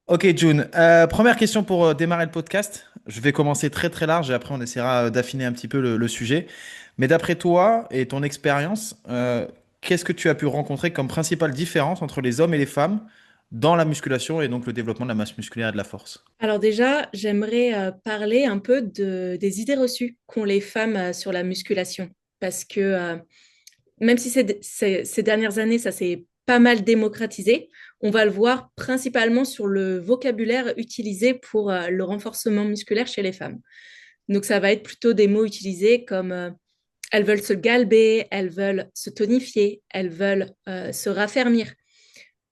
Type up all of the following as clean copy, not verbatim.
Ok, June. Première question pour démarrer le podcast. Je vais commencer très très large et après on essaiera d'affiner un petit peu le sujet. Mais d'après toi et ton expérience, qu'est-ce que tu as pu rencontrer comme principale différence entre les hommes et les femmes dans la musculation et donc le développement de la masse musculaire et de la force? Alors déjà, j'aimerais parler un peu des idées reçues qu'ont les femmes sur la musculation. Parce que même si ces dernières années, ça s'est pas mal démocratisé, on va le voir principalement sur le vocabulaire utilisé pour le renforcement musculaire chez les femmes. Donc ça va être plutôt des mots utilisés comme elles veulent se galber, elles veulent se tonifier, elles veulent se raffermir.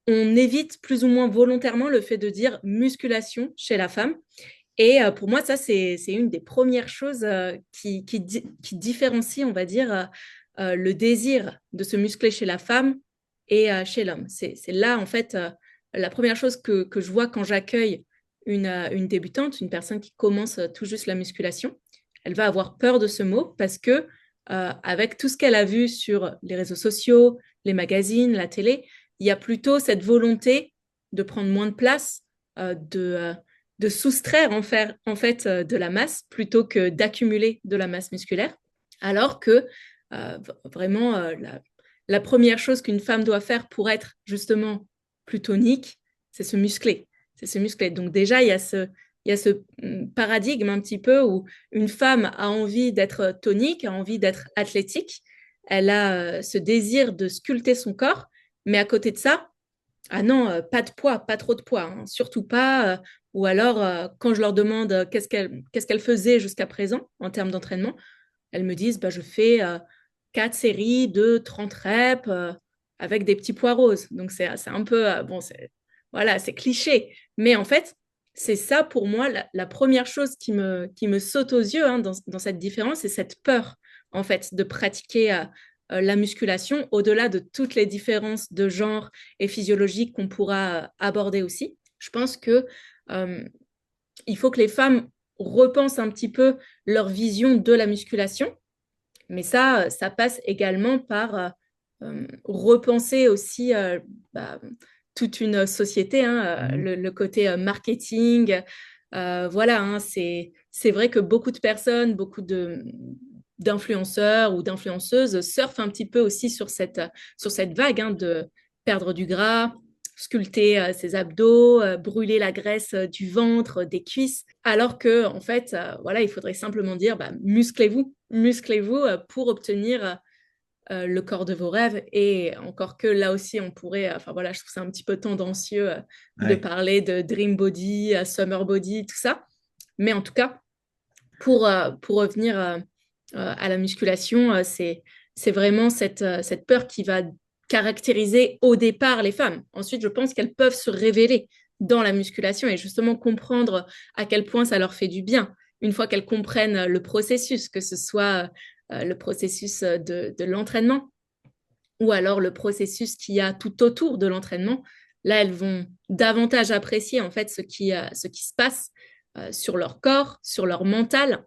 On évite plus ou moins volontairement le fait de dire musculation chez la femme. Et pour moi, ça, c'est une des premières choses qui différencie, on va dire, le désir de se muscler chez la femme et chez l'homme. C'est là, en fait, la première chose que je vois quand j'accueille une débutante, une personne qui commence tout juste la musculation. Elle va avoir peur de ce mot parce que, avec tout ce qu'elle a vu sur les réseaux sociaux, les magazines, la télé, il y a plutôt cette volonté de prendre moins de place, de soustraire de la masse plutôt que d'accumuler de la masse musculaire. Alors que vraiment, la première chose qu'une femme doit faire pour être justement plus tonique, c'est se muscler. C'est se muscler. Donc déjà, il y a ce paradigme un petit peu où une femme a envie d'être tonique, a envie d'être athlétique, elle a ce désir de sculpter son corps, mais à côté de ça, ah non, pas de poids, pas trop de poids, hein, surtout pas. Ou alors, quand je leur demande qu'est-ce qu'elle faisait jusqu'à présent en termes d'entraînement, elles me disent bah, je fais 4 séries de 30 reps avec des petits poids roses. Donc, c'est un peu, bon, voilà, c'est cliché. Mais en fait, c'est ça pour moi la première chose qui me saute aux yeux dans cette différence, c'est cette peur, en fait, de pratiquer la musculation au-delà de toutes les différences de genre et physiologique qu'on pourra aborder aussi. Je pense que euh, il faut que les femmes repensent un petit peu leur vision de la musculation, mais ça passe également par repenser aussi bah, toute une société, Mhm. le côté marketing. Voilà, c'est vrai que beaucoup de personnes, d'influenceurs ou d'influenceuses surfent un petit peu aussi sur cette vague de perdre du gras, sculpter ses abdos, brûler la graisse du ventre, des cuisses, alors que en fait, voilà, il faudrait simplement dire bah, musclez-vous pour obtenir le corps de vos rêves. Et encore que là aussi, on pourrait, enfin voilà, je trouve ça un petit peu tendancieux de Ouais. parler de dream body, summer body, tout ça. Mais en tout cas, pour revenir à la musculation, c'est vraiment cette peur qui va caractériser au départ les femmes. Ensuite, je pense qu'elles peuvent se révéler dans la musculation et justement comprendre à quel point ça leur fait du bien. Une fois qu'elles comprennent le processus, que ce soit le processus de l'entraînement ou alors le processus qu'il y a tout autour de l'entraînement, là, elles vont davantage apprécier en fait ce qui se passe sur leur corps, sur leur mental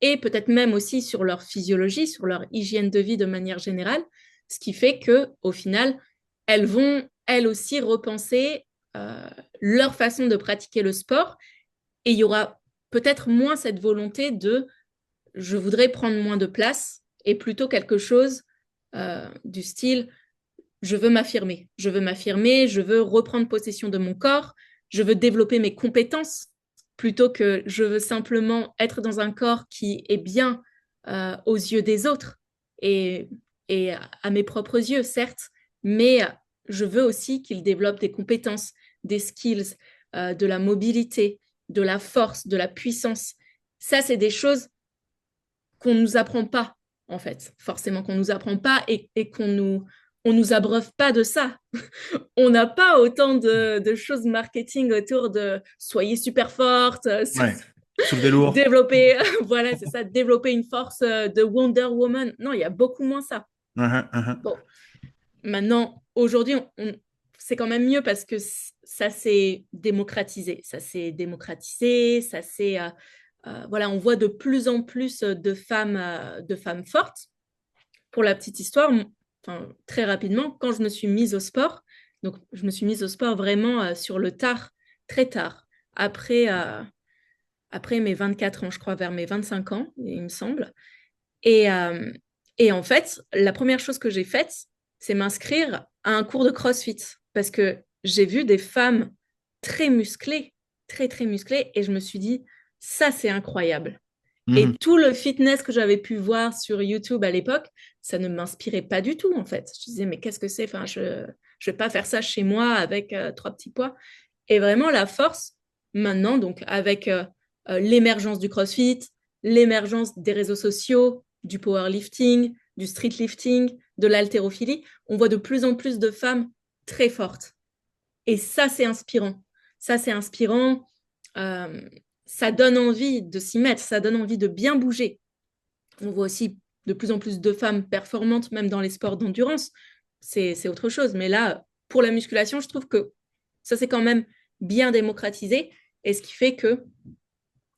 et peut-être même aussi sur leur physiologie, sur leur hygiène de vie de manière générale, ce qui fait que au final, elles vont elles aussi repenser leur façon de pratiquer le sport et il y aura peut-être moins cette volonté de je voudrais prendre moins de place et plutôt quelque chose du style je veux m'affirmer, je veux reprendre possession de mon corps, je veux développer mes compétences plutôt que je veux simplement être dans un corps qui est bien aux yeux des autres et, et à mes propres yeux, certes, mais je veux aussi qu'il développe des compétences, des skills, de la mobilité, de la force, de la puissance. Ça, c'est des choses qu'on ne nous apprend pas, en fait, forcément qu'on ne nous apprend pas et on nous abreuve pas de ça. On n'a pas autant de choses marketing autour de soyez super forte, Ouais. Soulever lourd. développer, voilà, c'est ça, développer une force de Wonder Woman. Non, il y a beaucoup moins ça. Mhm, mhm. Bon, maintenant, aujourd'hui, c'est quand même mieux parce que ça s'est démocratisé. Ça s'est démocratisé, ça s'est. Voilà, on voit de plus en plus de femmes fortes. Pour la petite histoire, enfin, très rapidement, quand je me suis mise au sport, donc je me suis mise au sport vraiment sur le tard. très tard, après, après mes 24 ans, je crois, vers mes 25 ans, il me semble. Et, euh, et en fait, la première chose que j'ai faite, c'est m'inscrire à un cours de CrossFit parce que j'ai vu des femmes très musclées, très, très musclées, et je me suis dit, ça, c'est incroyable. Et Mhm. tout le fitness que j'avais pu voir sur YouTube à l'époque, ça ne m'inspirait pas du tout, en fait. Je disais, mais qu'est-ce que c'est? Enfin, je ne vais pas faire ça chez moi avec trois petits poids. Et vraiment, la force, maintenant, donc avec l'émergence du CrossFit, l'émergence des réseaux sociaux, du powerlifting, du streetlifting, de l'haltérophilie, on voit de plus en plus de femmes très fortes. Et ça, c'est inspirant. Ça, c'est inspirant. Euh, Ça donne envie de s'y mettre, ça donne envie de bien bouger. On voit aussi de plus en plus de femmes performantes, même dans les sports d'endurance. C'est autre chose. Mais là, pour la musculation, je trouve que ça, c'est quand même bien démocratisé. Et ce qui fait que,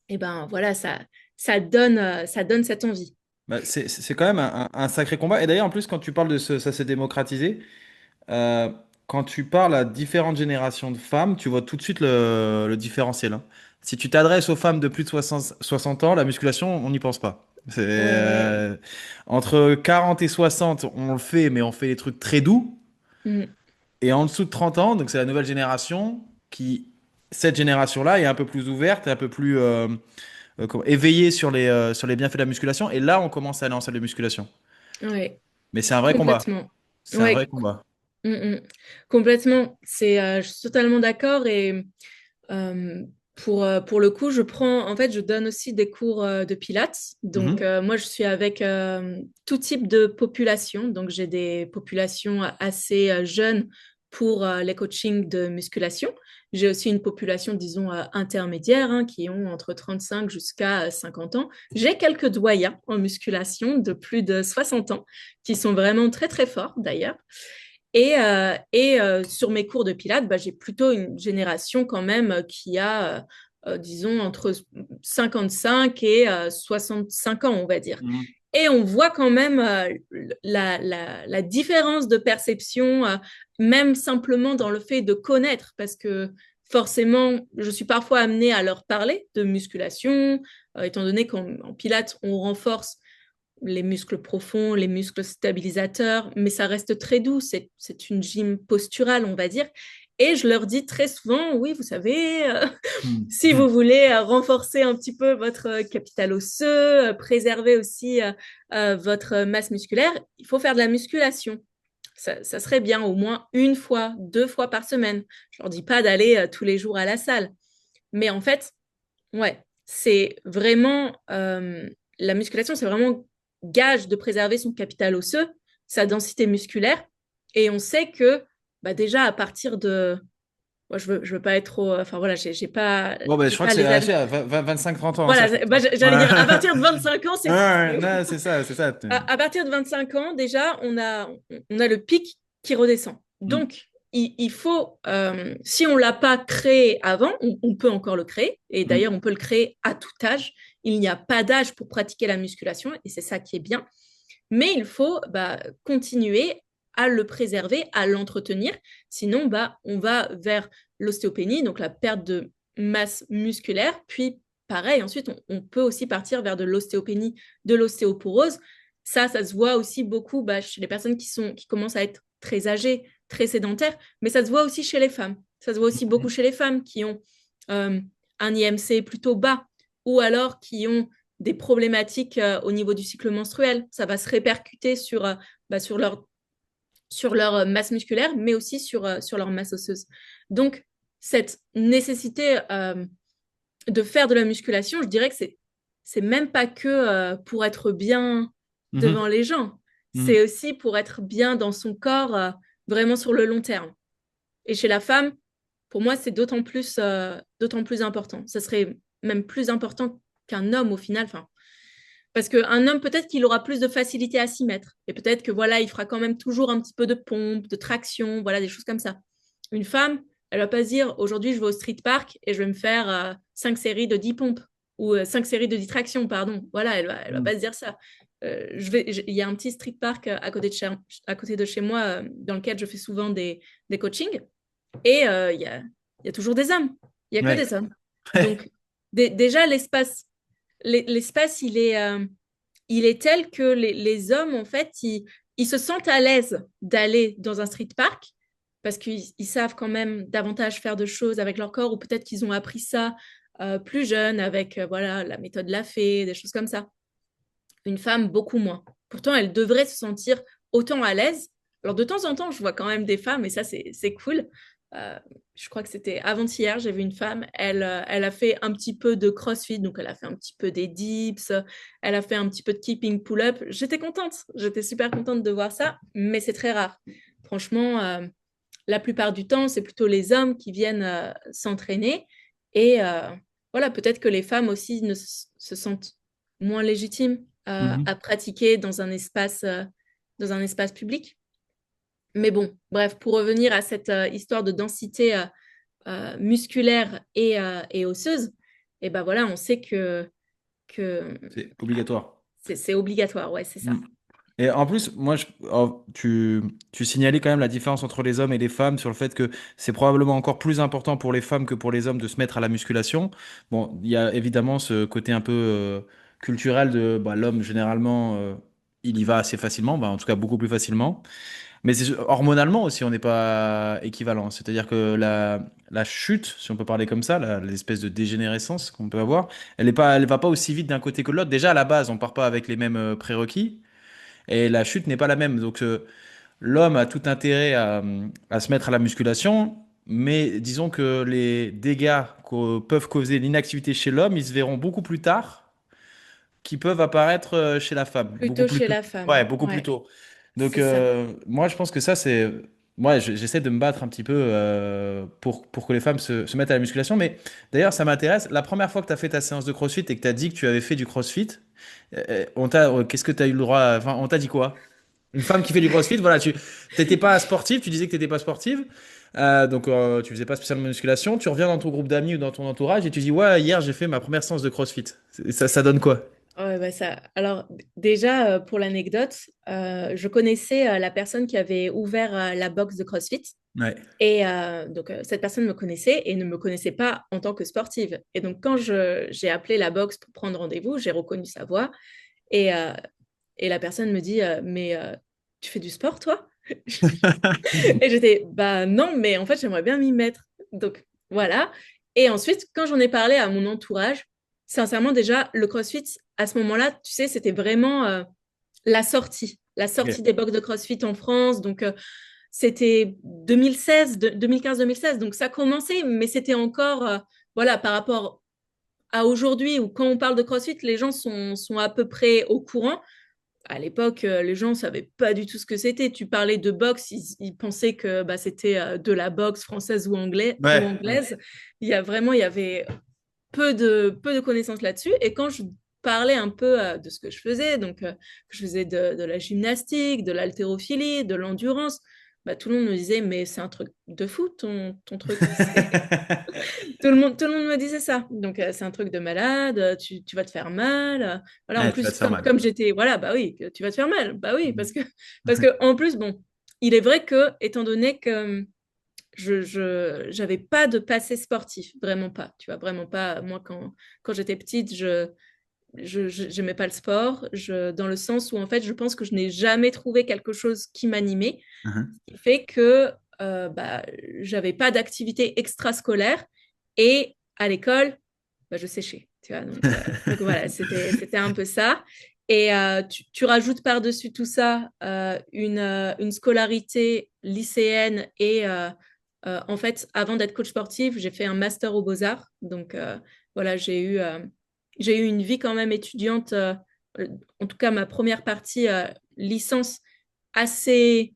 eh ben, voilà, ça donne cette envie. Bah, c'est quand même un sacré combat. Et d'ailleurs, en plus, quand tu parles de ça s'est démocratisé, euh, quand tu parles à différentes générations de femmes, tu vois tout de suite le différentiel, hein. Si tu t'adresses aux femmes de plus de 60 ans, la musculation, on n'y pense pas. Ouais. Entre 40 et 60, on le fait, mais on fait des trucs très doux. Mm. Et en dessous de 30 ans, donc c'est la nouvelle génération qui, cette génération-là, est un peu plus ouverte, un peu plus éveillée sur les bienfaits de la musculation. Et là, on commence à aller en salle de musculation. Ouais, Mais c'est un vrai combat. complètement. C'est un vrai Ouais, combat. mm, mm. Complètement. Je suis totalement d'accord. Et Euh, pour le coup, en fait, je donne aussi des cours de pilates. Donc, Mhm. moi, je suis avec tout type de population. Donc, j'ai des populations assez jeunes pour les coachings de musculation. J'ai aussi une population, disons, intermédiaire, hein, qui ont entre 35 jusqu'à 50 ans. J'ai quelques doyens en musculation de plus de 60 ans qui sont vraiment très, très forts, d'ailleurs. Sur mes cours de pilates, bah, j'ai plutôt une génération quand même qui a, disons, entre 55 et 65 ans, on va dire. Mhm. Et on voit quand même la différence de perception, même simplement dans le fait de connaître, parce que forcément, je suis parfois amenée à leur parler de musculation, étant donné qu'en pilates, on renforce les muscles profonds, les muscles stabilisateurs, mais ça reste très doux. C'est une gym posturale, on va dire. Et je leur dis très souvent, oui, vous savez, si vous Mhm. voulez renforcer un petit peu votre capital osseux, préserver aussi votre masse musculaire, il faut faire de la musculation. Ça serait bien au moins une fois, deux fois par semaine. Je leur dis pas d'aller tous les jours à la salle. Mais en fait, ouais, c'est vraiment la musculation, c'est vraiment gage de préserver son capital osseux, sa densité musculaire. Et on sait que bah déjà à partir de, moi je veux pas être trop, enfin voilà, Bon, ben, je j'ai crois que pas c'est les à années. 25-30 ans, hein, ça, Voilà, je pense, bah, hein. j'allais dire à partir de 25 ans, c'est cool. Ouais, Mais non, oui, c'est ça, c'est ça. à partir de 25 ans, déjà, on a le pic qui redescend. Mm, Donc, il faut, si on ne l'a pas créé avant, on peut encore le créer. Et mm. d'ailleurs, on peut le créer à tout âge. Il n'y a pas d'âge pour pratiquer la musculation et c'est ça qui est bien. Mais il faut bah, continuer à le préserver, à l'entretenir. Sinon, bah, on va vers l'ostéopénie, donc la perte de masse musculaire. Puis, pareil, ensuite, on peut aussi partir vers de l'ostéopénie, de l'ostéoporose. Ça se voit aussi beaucoup bah, chez les personnes qui commencent à être très âgées, très sédentaires, mais ça se voit aussi chez les femmes. Ça se voit aussi beaucoup chez les femmes qui ont euh, un IMC plutôt bas ou alors qui ont des problématiques au niveau du cycle menstruel. Ça va se répercuter bah, sur leur masse musculaire, mais aussi sur leur masse osseuse. Donc, cette nécessité de faire de la musculation, je dirais que c'est même pas que pour être bien Mhm, devant les gens, mhm. c'est aussi pour être bien dans son corps vraiment sur le long terme. Et chez la femme, pour moi, c'est d'autant plus important. Ça serait même plus important qu'un homme au final. Enfin, parce qu'un homme, peut-être qu'il aura plus de facilité à s'y mettre. Et peut-être que voilà, il fera quand même toujours un petit peu de pompe, de traction, voilà, des choses comme ça. Une femme, elle va pas se dire aujourd'hui, je vais au street park et je vais me faire 5 séries de 10 pompes ou 5 séries de 10 tractions, pardon. Voilà, elle va pas se dire ça. Il y a un petit street park à côté de chez moi dans lequel je fais souvent des coachings et il y a toujours des hommes. Il y a que Ouais. des hommes. Donc, déjà, l'espace, il est tel que les hommes, en fait, ils se sentent à l'aise d'aller dans un street park parce qu'ils savent quand même davantage faire de choses avec leur corps ou peut-être qu'ils ont appris ça plus jeune avec voilà, la méthode Lafay, des choses comme ça. Une femme, beaucoup moins. Pourtant, elle devrait se sentir autant à l'aise. Alors, de temps en temps, je vois quand même des femmes et ça, c'est cool. Euh, je crois que c'était avant-hier, j'ai vu une femme, elle a fait un petit peu de crossfit, donc elle a fait un petit peu des dips, elle a fait un petit peu de keeping pull-up. J'étais contente, j'étais super contente de voir ça, mais c'est très rare. Franchement, la plupart du temps, c'est plutôt les hommes qui viennent s'entraîner et voilà, peut-être que les femmes aussi se sentent moins légitimes à Mhm. pratiquer dans un espace public. Mais bon, bref, pour revenir à cette histoire de densité musculaire et osseuse, et ben voilà, on sait que C'est obligatoire. c'est obligatoire, ouais, c'est ça. Mm. Et en plus, tu signalais quand même la différence entre les hommes et les femmes sur le fait que c'est probablement encore plus important pour les femmes que pour les hommes de se mettre à la musculation. Bon, il y a évidemment ce côté un peu culturel de bah, l'homme, généralement, il y va assez facilement, bah, en tout cas beaucoup plus facilement. Mais hormonalement aussi, on n'est pas équivalent. C'est-à-dire que la chute, si on peut parler comme ça, l'espèce de dégénérescence qu'on peut avoir, elle va pas aussi vite d'un côté que de l'autre. Déjà, à la base, on part pas avec les mêmes prérequis. Et la chute n'est pas la même. Donc, l'homme a tout intérêt à se mettre à la musculation, mais disons que les dégâts que peuvent causer l'inactivité chez l'homme, ils se verront beaucoup plus tard qu'ils peuvent apparaître chez la femme. Beaucoup Plutôt plus chez tôt. la femme, Ouais, beaucoup plus ouais, tôt. Donc, c'est ça. moi, je pense que ça, c'est. Moi, j'essaie de me battre un petit peu pour que les femmes se mettent à la musculation. Mais d'ailleurs, ça m'intéresse. La première fois que tu as fait ta séance de CrossFit et que tu as dit que tu avais fait du CrossFit, qu'est-ce que tu as eu le droit Enfin, on t'a dit quoi? Une femme qui fait du CrossFit, voilà, tu t'étais pas sportive, tu disais que tu n'étais pas sportive, donc tu faisais pas spécialement de musculation. Tu reviens dans ton groupe d'amis ou dans ton entourage et tu dis, ouais, hier j'ai fait ma première séance de CrossFit. Ça donne quoi? Ouais, bah ça. Alors, déjà, pour l'anecdote, je connaissais la personne qui avait ouvert la box de CrossFit. Ouais. Et donc, cette personne me connaissait et ne me connaissait pas en tant que sportive. Et donc, quand j'ai appelé la box pour prendre rendez-vous, j'ai reconnu sa voix. Et, euh, et la personne me dit, mais tu fais du sport, toi? Et j'étais, bah non, mais en fait, j'aimerais bien m'y mettre. Donc, voilà. Et ensuite, quand j'en ai parlé à mon entourage, sincèrement, déjà, le CrossFit, à ce moment-là, tu sais, c'était vraiment la Ok. sortie des box de CrossFit en France. Donc, c'était 2016, 2015-2016. Donc, ça commençait, mais c'était encore, voilà, par rapport à aujourd'hui, où quand on parle de CrossFit, les gens sont à peu près au courant. À l'époque, les gens ne savaient pas du tout ce que c'était. Tu parlais de boxe, ils pensaient que bah, c'était de la boxe française ou Ouais. Ouais. anglaise. Il y avait peu de connaissances là-dessus. Et quand je parlais un peu de ce que je faisais, donc je faisais de la gymnastique, de l'haltérophilie, de l'endurance, bah, tout le monde me disait, mais c'est un truc de fou, ton truc. Tout le monde me disait ça. Donc, c'est un truc de malade, tu vas te faire mal. Voilà, en Ouais, tu vas plus, te faire mal. comme j'étais, voilà, bah oui, que tu vas te faire mal. Bah oui, Mhm. parce que en plus, bon, il est vrai que, étant donné que j'avais pas de passé sportif, vraiment pas, tu vois, vraiment pas. Moi, quand j'étais petite, j'aimais pas le sport, dans le sens où, en fait, je pense que je n'ai jamais trouvé quelque chose qui m'animait, Mhm. ce qui fait que bah, j'avais pas d'activité extrascolaire et à l'école, bah, je séchais, tu vois. Donc voilà, c'était un peu ça. Et tu rajoutes par-dessus tout ça une scolarité lycéenne et en fait, avant d'être coach sportif, j'ai fait un master aux Beaux-Arts. Donc voilà, j'ai eu une vie quand même étudiante, en tout cas ma première partie licence assez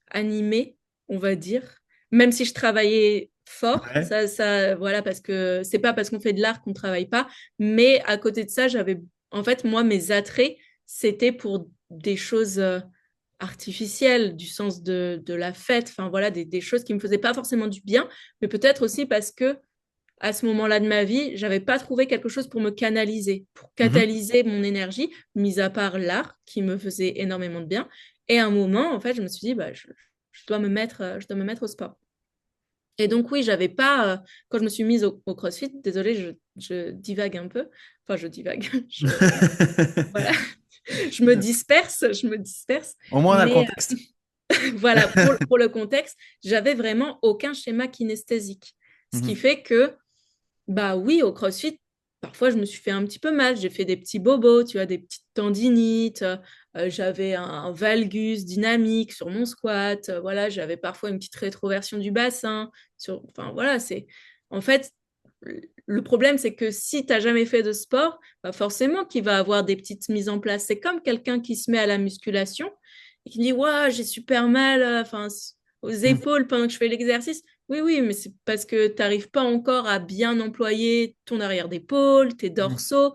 animée, on va dire, même si je travaillais fort, Ouais. voilà, parce que c'est pas parce qu'on fait de l'art qu'on travaille pas, mais à côté de ça, en fait, moi, mes attraits, c'était pour des choses artificielles, du sens de la fête, enfin voilà, des choses qui me faisaient pas forcément du bien, mais peut-être aussi parce que à ce moment-là de ma vie, j'avais pas trouvé quelque chose pour me canaliser, pour Mhm. catalyser mon énergie, mis à part l'art qui me faisait énormément de bien. Et à un moment, en fait, je me suis dit, bah, je dois me mettre au sport. Et donc, oui, j'avais pas, quand je me suis mise au CrossFit, désolée, je divague un peu. Enfin, je divague. Voilà, je me disperse. Au moins, on a le Mais contexte. voilà, pour le contexte, j'avais vraiment aucun schéma kinesthésique. Ce qui Mhm. fait que, bah oui, au CrossFit, parfois je me suis fait un petit peu mal. J'ai fait des petits bobos, tu vois, des petites tendinites. J'avais un valgus dynamique sur mon squat. Voilà, j'avais parfois une petite rétroversion du bassin. Enfin, voilà, c'est. En fait, le problème, c'est que si tu n'as jamais fait de sport, bah forcément qu'il va avoir des petites mises en place. C'est comme quelqu'un qui se met à la musculation et qui dit, ouais, j'ai super mal enfin, aux Mhm. épaules pendant que je fais l'exercice. Oui, oui, mais c'est parce que tu n'arrives pas encore à bien employer ton arrière d'épaule, tes Mhm. dorsaux.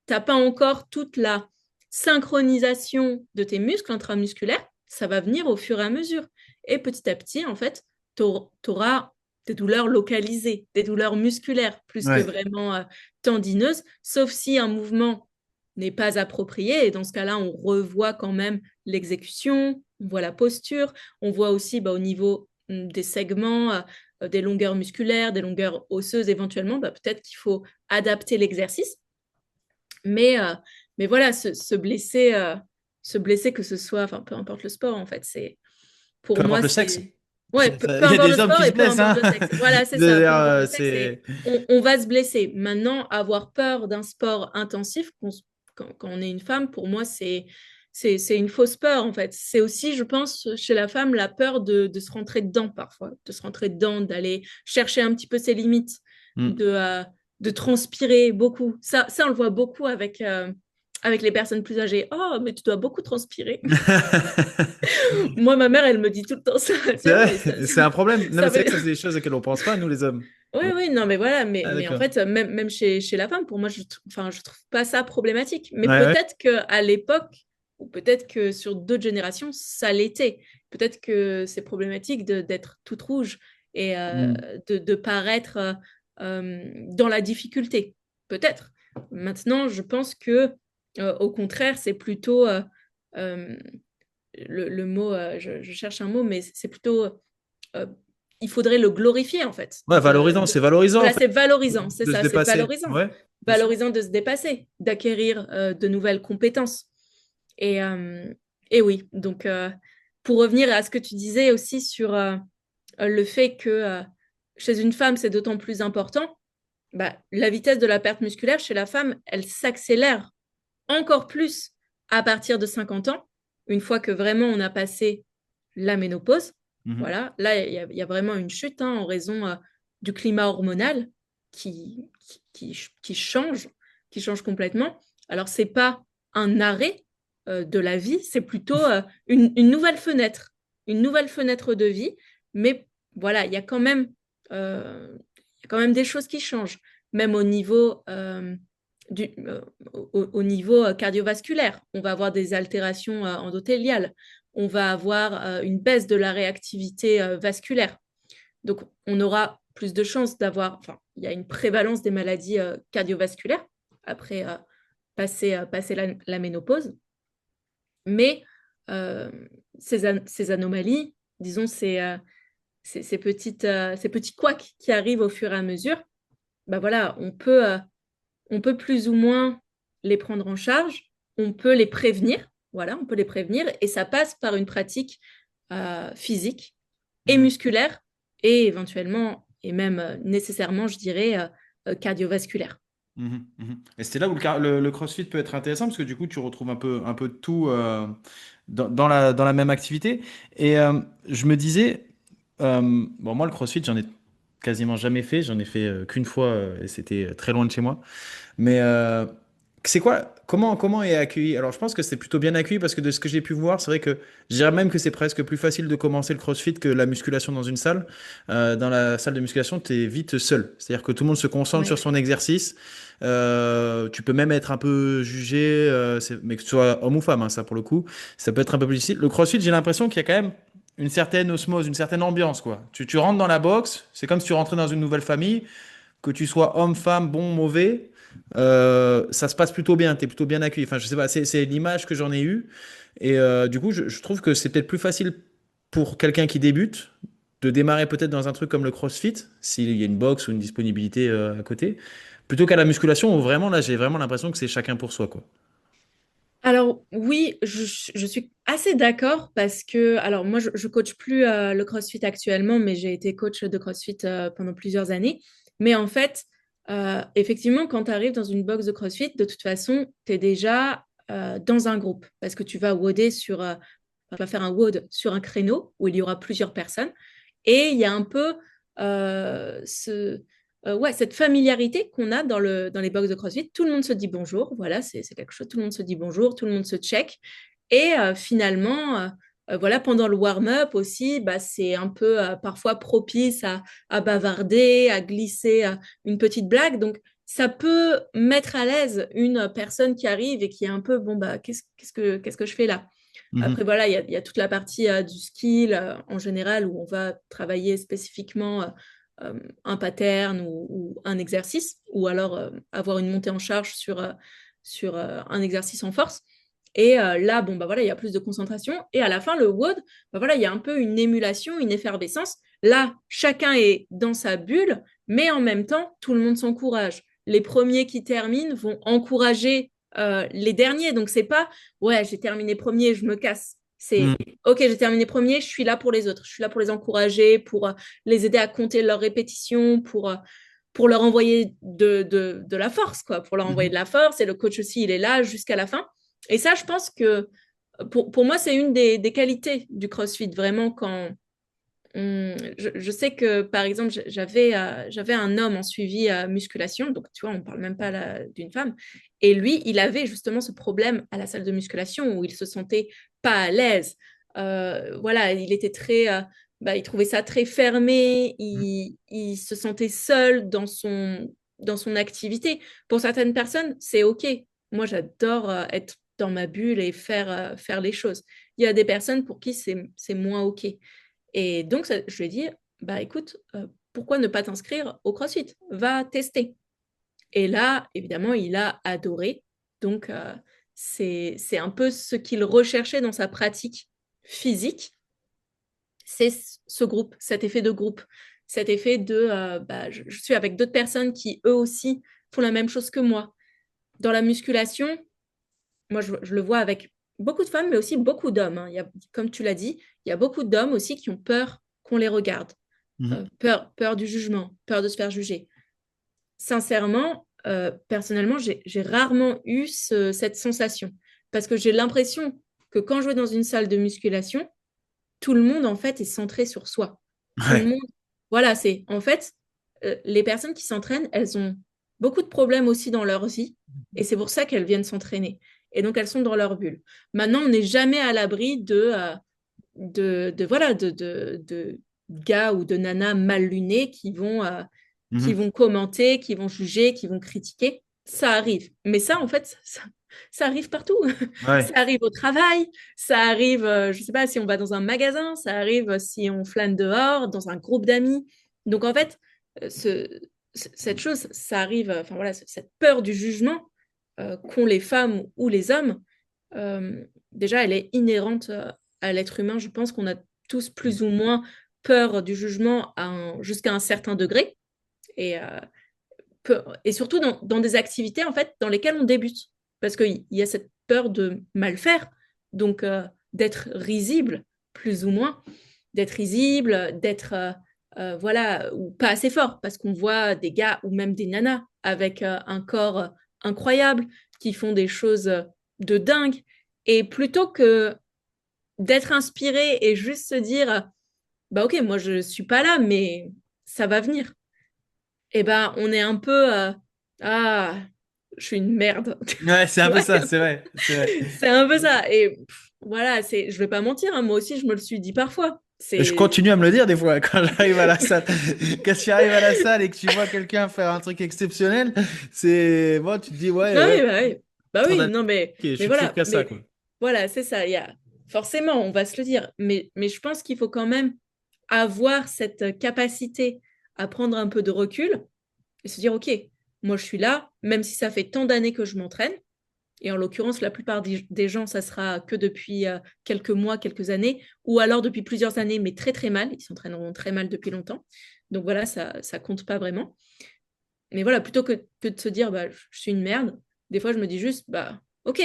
Tu n'as pas encore toute la synchronisation de tes muscles intramusculaires. Ça va venir au fur et à mesure. Et petit à petit, en fait, tu auras des douleurs localisées, des douleurs musculaires, plus que Ouais. vraiment tendineuses, sauf si un mouvement n'est pas approprié. Et dans ce cas-là, on revoit quand même l'exécution, on voit la posture, on voit aussi au niveau des segments, des longueurs musculaires, des longueurs osseuses éventuellement, peut-être qu'il faut adapter l'exercice. Mais, euh, mais voilà, se blesser, que ce soit, enfin, peu importe le sport, en fait, Peu pour moi, importe le sexe. c'est. Ouais, peu Il y a importe le des hommes sport qui se et peu blessent, importe hein. le sexe. Voilà, c'est ça, peu D'ailleurs, importe le sexe, c'est. on va se blesser. Maintenant, avoir peur d'un sport intensif, quand on est une femme, pour moi, c'est une fausse peur, en fait. C'est aussi, je pense, chez la femme, la peur de se rentrer dedans, parfois, de se rentrer dedans, d'aller chercher un petit peu ses limites, Hmm. de, euh, de transpirer beaucoup. Ça, on le voit beaucoup avec les personnes plus âgées. Oh, mais tu dois beaucoup transpirer. Moi, ma mère, elle me dit tout le temps ça. Elle dit, C'est oh, vrai, mais ça, c'est un problème. Non, mais ça c'est veut vrai que dire. ça, c'est des choses auxquelles on pense pas, nous, les hommes. Oui, Ouais. oui, non, mais voilà. Mais, Ah, mais en d'accord. fait, même chez la femme, pour moi, enfin, je trouve pas ça problématique. Mais Ouais, ouais. peut-être qu'à l'époque, ou peut-être que sur d'autres générations, ça l'était. Peut-être que c'est problématique d'être toute rouge et Hmm. de paraître dans la difficulté. Peut-être. Maintenant, je pense que, au contraire, c'est plutôt euh, le mot, je cherche un mot, mais c'est plutôt, euh, il faudrait le glorifier en fait. Ouais, valorisant, c'est valorisant, en Voilà, fait, c'est valorisant, c'est de se ça, c'est dépasser. valorisant. Ouais, bien sûr. Valorisant de se dépasser, d'acquérir de nouvelles compétences. Et, euh, et oui, donc pour revenir à ce que tu disais aussi sur le fait que chez une femme, c'est d'autant plus important, la vitesse de la perte musculaire chez la femme, elle s'accélère encore plus à partir de 50 ans, une fois que vraiment on a passé la ménopause. Mhm. Voilà, là, il y a vraiment une chute en raison du climat hormonal qui, qui qui change complètement. Alors, c'est pas un arrêt de la vie, c'est plutôt une nouvelle fenêtre de vie. Mais voilà, il y a quand même des choses qui changent, même au niveau du, euh, au niveau cardiovasculaire. On va avoir des altérations endothéliales. On va avoir une baisse de la réactivité vasculaire. Donc, on aura plus de chances d'avoir, enfin, il y a une prévalence des maladies cardiovasculaires après passer la ménopause. Mais euh, ces anomalies, disons, ces petits couacs qui arrivent au fur et à mesure, voilà, on peut plus ou moins les prendre en charge, on peut les prévenir, voilà, on peut les prévenir, et ça passe par une pratique physique et Mhm. musculaire, et éventuellement, et même nécessairement, je dirais, cardiovasculaire. Mhm. Mhm. Et c'est là où le CrossFit peut être intéressant parce que du coup, tu retrouves un peu de tout dans la même activité. Et je me disais, bon, moi, le CrossFit, j'en ai quasiment jamais fait. J'en ai fait qu'une fois et c'était très loin de chez moi. Mais c'est quoi, comment est accueilli? Alors, je pense que c'est plutôt bien accueilli parce que de ce que j'ai pu voir, c'est vrai que je dirais même que c'est presque plus facile de commencer le CrossFit que la musculation dans une salle. Dans la salle de musculation, tu es vite seul. C'est-à-dire que tout le monde se concentre sur Ouais. son exercice. Tu peux même être un peu jugé, mais que tu sois homme ou femme, hein, ça pour le coup, ça peut être un peu plus difficile. Le CrossFit, j'ai l'impression qu'il y a quand même une certaine osmose, une certaine ambiance, quoi. Tu rentres dans la boxe, c'est comme si tu rentrais dans une nouvelle famille que tu sois homme, femme, bon, mauvais, ça se passe plutôt bien, tu es plutôt bien accueilli. Enfin, je sais pas, c'est l'image que j'en ai eue. Et du coup, je trouve que c'est peut-être plus facile pour quelqu'un qui débute de démarrer peut-être dans un truc comme le CrossFit, s'il y a une box ou une disponibilité à côté, plutôt qu'à la musculation où vraiment là j'ai vraiment l'impression que c'est chacun pour soi, quoi. Alors oui, je suis assez d'accord parce que, alors moi, je coach plus le CrossFit actuellement, mais j'ai été coach de CrossFit pendant plusieurs années. Mais en fait, effectivement, quand tu arrives dans une box de CrossFit, de toute façon, tu es déjà dans un groupe parce que tu vas faire un WOD sur un créneau où il y aura plusieurs personnes. Et il y a un peu ouais, cette familiarité qu'on a dans les box de CrossFit. Tout le monde se dit bonjour, voilà, c'est quelque chose. Tout le monde se dit bonjour, tout le monde se check. Et finalement, voilà, pendant le warm-up aussi, bah, c'est un peu parfois propice à bavarder, à glisser une petite blague. Donc, ça peut mettre à l'aise une personne qui arrive et qui est un peu, bon, bah, qu'est-ce que je fais là? Après, Mhm. voilà, il y a toute la partie du skill en général où on va travailler spécifiquement un pattern ou un exercice, ou alors avoir une montée en charge sur un exercice en force. Et là, bon, bah voilà, il y a plus de concentration. Et à la fin, le WOD, bah voilà, il y a un peu une émulation, une effervescence. Là, chacun est dans sa bulle, mais en même temps, tout le monde s'encourage. Les premiers qui terminent vont encourager les derniers. Donc, c'est pas, ouais, j'ai terminé premier, je me casse. C'est, Mhm. ok, j'ai terminé premier, je suis là pour les autres. Je suis là pour les encourager, pour les aider à compter leurs répétitions, pour leur envoyer de la force, quoi, pour leur envoyer de Mhm. la force. Et le coach aussi, il est là jusqu'à la fin. Et ça, je pense que pour moi, c'est une des qualités du CrossFit, vraiment, quand je sais que, par exemple, j'avais un homme en suivi musculation, donc tu vois, on ne parle même pas d'une femme, et lui, il avait justement ce problème à la salle de musculation où il se sentait pas à l'aise. Voilà, il était bah, il trouvait ça très fermé, il se sentait seul dans son activité. Pour certaines personnes, c'est OK. Moi, j'adore être dans ma bulle et faire les choses. Il y a des personnes pour qui c'est moins OK. Et donc, je lui ai dit, bah écoute, pourquoi ne pas t'inscrire au CrossFit? Va tester. Et là, évidemment, il a adoré. Donc, c'est un peu ce qu'il recherchait dans sa pratique physique, c'est ce groupe, cet effet de groupe, cet effet de, bah, je suis avec d'autres personnes qui, eux aussi, font la même chose que moi. Dans la musculation, moi, je le vois avec beaucoup de femmes, mais aussi beaucoup d'hommes, hein. Comme tu l'as dit, il y a beaucoup d'hommes aussi qui ont peur qu'on les regarde. Mhm. Peur du jugement, peur de se faire juger. Sincèrement, personnellement, j'ai rarement eu cette sensation parce que j'ai l'impression que quand je vais dans une salle de musculation, tout le monde en fait est centré sur soi. Tout le Ouais. monde, voilà, c'est en fait les personnes qui s'entraînent, elles ont beaucoup de problèmes aussi dans leur vie et c'est pour ça qu'elles viennent s'entraîner. Et donc elles sont dans leur bulle. Maintenant, on n'est jamais à l'abri voilà de gars ou de nanas mal lunés qui Mhm. vont commenter, qui vont juger, qui vont critiquer. Ça arrive. Mais ça, en fait, ça arrive partout. Ça Ouais. arrive au travail, ça arrive, je sais pas, si on va dans un magasin, ça arrive si on flâne dehors, dans un groupe d'amis. Donc, en fait, euh, ce, cette chose, ça arrive, enfin voilà, cette peur du jugement qu'ont les femmes ou les hommes, déjà, elle est inhérente à l'être humain. Je pense qu'on a tous plus ou moins peur du jugement jusqu'à un certain degré. Et, et surtout dans des activités en fait dans lesquelles on débute parce qu'il y a cette peur de mal faire donc d'être risible plus ou moins d'être risible d'être voilà ou pas assez fort parce qu'on voit des gars ou même des nanas avec un corps incroyable qui font des choses de dingue et plutôt que d'être inspiré et juste se dire bah ok moi je suis pas là mais ça va venir eh ben, on est un peu ah, je suis une merde. Ouais, c'est Tu un peu vois, ça, c'est vrai, c'est vrai. c'est un peu ça. Et voilà, je vais pas mentir, hein, moi aussi, je me le suis dit parfois. Et je C'est, continue à me le dire des fois quand j'arrive à la salle. Quand tu arrives à la salle et que tu vois quelqu'un faire un truc exceptionnel, c'est bon, tu te dis ouais, bah ouais, oui, bah oui, bah trop oui, d'habitude. non, Ok, je mais suis toujours voilà, qu'à ça, quoi. voilà, c'est ça. Il y a, forcément, on va se le dire, mais je pense qu'il faut quand même avoir cette capacité à prendre un peu de recul et se dire, OK, moi, je suis là, même si ça fait tant d'années que je m'entraîne. Et en l'occurrence, la plupart des gens, ça sera que depuis quelques mois, quelques années, ou alors depuis plusieurs années, mais très très mal. Ils s'entraîneront très mal depuis longtemps. Donc voilà, ça compte pas vraiment. Mais voilà, plutôt que de se dire, bah, je suis une merde, des fois, je me dis juste, bah, ok,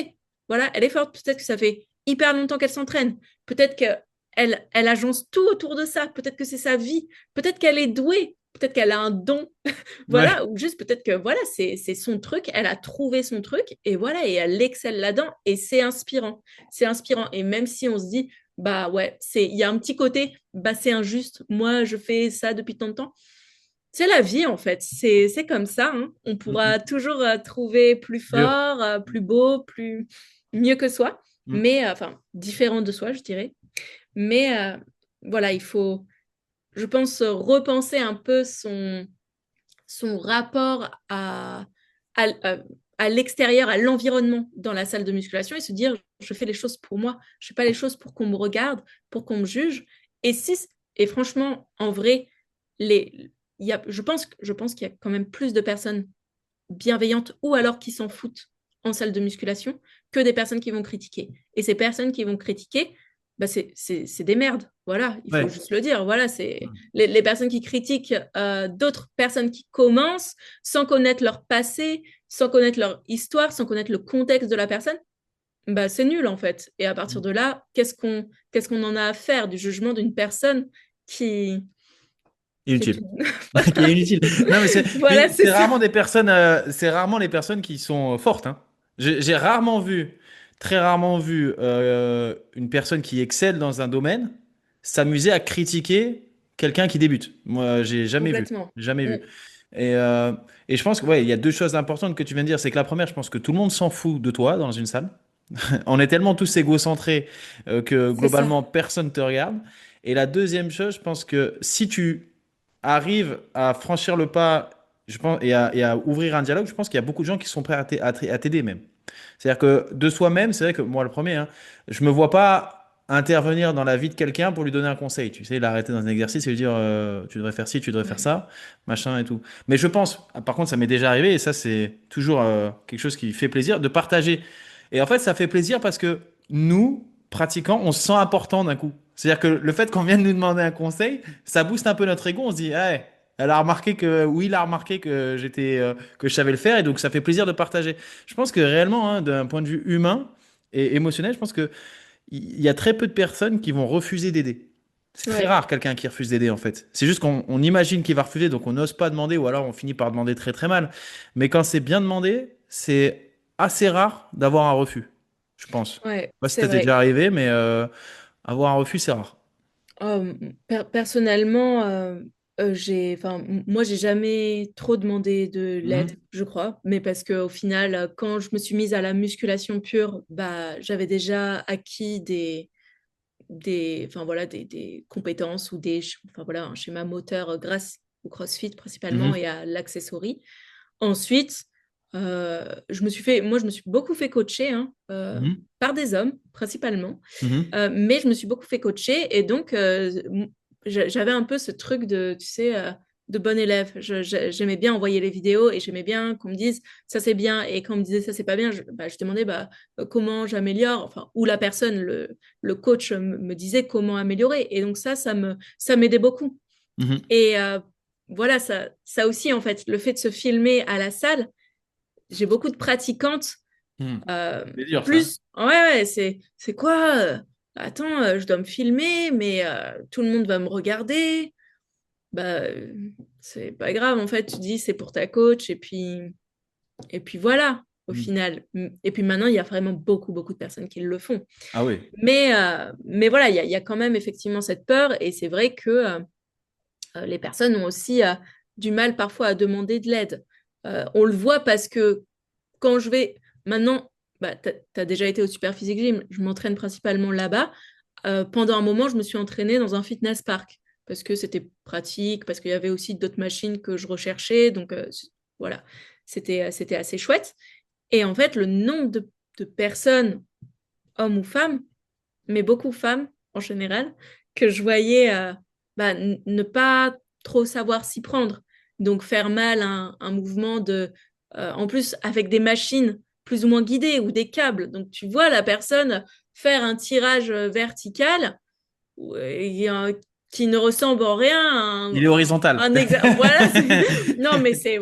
voilà, elle est forte. Peut-être que ça fait hyper longtemps qu'elle s'entraîne. Peut-être qu'elle agence tout autour de ça. Peut-être que c'est sa vie. Peut-être qu'elle est douée. Peut-être qu'elle a un don. Ouais. Voilà, ou juste peut-être que voilà, c'est son truc. Elle a trouvé son truc et voilà, et elle excelle là-dedans. Et c'est inspirant. C'est inspirant. Et même si on se dit, bah ouais, il y a un petit côté, bah c'est injuste. Moi, je fais ça depuis tant de temps. C'est la vie, en fait. C'est comme ça, hein. On Mm, mm. pourra toujours trouver plus Dur. fort, plus beau, plus mieux que soi, Mm. mais enfin, différent de soi, je dirais. Mais voilà, il faut, je pense, repenser un peu son rapport à, à l'extérieur, à l'environnement dans la salle de musculation et se dire, je fais les choses pour moi, je fais pas les choses pour qu'on me regarde, pour qu'on me juge. Et, si, et franchement, en vrai, je pense qu'il y a quand même plus de personnes bienveillantes ou alors qui s'en foutent en salle de musculation que des personnes qui vont critiquer. Et ces personnes qui vont critiquer, bah c'est des merdes. Voilà, il faut Ouais. juste le dire. Voilà, c'est les personnes qui critiquent d'autres personnes qui commencent sans connaître leur passé, sans connaître leur histoire, sans connaître le contexte de la personne. Bah, c'est nul en fait. Et à partir Mm. de là, qu'est-ce qu'on en a à faire du jugement d'une personne qui, qui est Inutile. une... Qui voilà, est inutile. Non, mais voilà c'est c'est ça. rarement des personnes, c'est rarement les personnes qui sont fortes, hein. J'ai rarement vu, très rarement vu, une personne qui excelle dans un domaine s'amuser à critiquer quelqu'un qui débute. Moi, j'ai jamais vu, Complètement. jamais vu. Mm. Et, euh, et je pense que ouais, il y a deux choses importantes que tu viens de dire. C'est que la première, je pense que tout le monde s'en fout de toi dans une salle. On est tellement tous égocentrés que C'est ça. globalement personne te regarde. Et la deuxième chose, je pense que si tu arrives à franchir le pas, je pense, et à ouvrir un dialogue, je pense qu'il y a beaucoup de gens qui sont prêts à t'aider même. C'est-à-dire que de soi-même, c'est vrai que moi le premier, hein, je me vois pas intervenir dans la vie de quelqu'un pour lui donner un conseil. Tu sais, l'arrêter dans un exercice et lui dire tu devrais faire ci, tu devrais faire Ouais. ça, machin et tout. Mais je pense, par contre, ça m'est déjà arrivé et ça c'est toujours quelque chose qui fait plaisir de partager. Et en fait, ça fait plaisir parce que nous, pratiquants, on se sent important d'un coup. C'est-à-dire que le fait qu'on vienne nous demander un conseil, ça booste un peu notre ego. On se dit, ah ouais, elle a remarqué que, oui, il a remarqué que que je savais le faire et donc ça fait plaisir de partager. Je pense que réellement, hein, d'un point de vue humain et émotionnel, je pense que il y a très peu de personnes qui vont refuser d'aider. C'est très Ouais. rare quelqu'un qui refuse d'aider en fait. C'est juste qu'on imagine qu'il va refuser, donc on n'ose pas demander ou alors on finit par demander très très mal. Mais quand c'est bien demandé, c'est assez rare d'avoir un refus, je pense. Je sais Ouais, pas si c'est ça t'est vrai. déjà arrivé, mais avoir un refus, c'est rare. Personnellement, moi, j'ai jamais trop demandé de l'aide, Mhm. je crois, mais parce qu'au final, quand je me suis mise à la musculation pure, bah, j'avais déjà acquis enfin, voilà, des compétences ou enfin, voilà, un schéma moteur grâce au CrossFit principalement Mhm. et à l'accessory. Ensuite, je me suis beaucoup fait coacher hein, Mhm. par des hommes principalement. Mhm. Mais je me suis beaucoup fait coacher et donc j'avais un peu ce truc de, tu sais, de bon élève. J'aimais bien envoyer les vidéos et j'aimais bien qu'on me dise ça c'est bien et quand on me disait ça c'est pas bien, je demandais bah, comment j'améliore, enfin, ou la personne, le coach me disait comment améliorer. Et donc ça m'aidait beaucoup. Mhm. Et voilà, ça aussi en fait, le fait de se filmer à la salle, j'ai beaucoup de pratiquantes Mhm. euh, C'est dur ça. plus, ouais, c'est quoi attends, je dois me filmer, mais tout le monde va me regarder. Bah, c'est pas grave, en fait, tu dis c'est pour ta coach, et puis voilà, au Mhm. final. Et puis maintenant, il y a vraiment beaucoup, beaucoup de personnes qui le font. Ah oui. Mais voilà, il y a quand même effectivement cette peur, et c'est vrai que les personnes ont aussi du mal parfois à demander de l'aide. On le voit parce que quand je vais maintenant, bah, tu as déjà été au Super Physique Gym, je m'entraîne principalement là-bas. Pendant un moment, je me suis entraînée dans un fitness park parce que c'était pratique, parce qu'il y avait aussi d'autres machines que je recherchais. Donc voilà, c'était assez chouette. Et en fait, le nombre de personnes, hommes ou femmes, mais beaucoup femmes en général, que je voyais bah, ne pas trop savoir s'y prendre. Donc faire mal un mouvement en plus avec des machines. plus ou moins guidés ou des câbles. Donc, tu vois la personne faire un tirage vertical qui ne ressemble en rien à Il est horizontal. voilà, non, mais c'est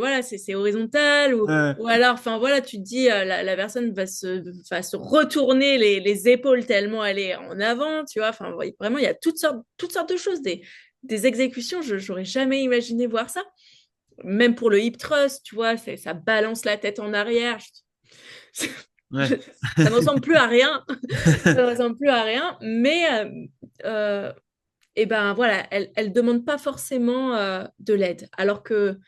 horizontal Ouais. ou alors, enfin voilà, tu te dis la personne va se retourner les épaules tellement elle est en avant, tu vois. Enfin, vraiment, il y a toutes sortes de choses, des exécutions. Je n'aurais jamais imaginé voir ça. Même pour le hip thrust, tu vois, ça balance la tête en arrière. Ouais. Ça ne ressemble plus à rien. Ça ne ressemble plus à rien, mais et ben voilà, elle demande pas forcément de l'aide. Alors que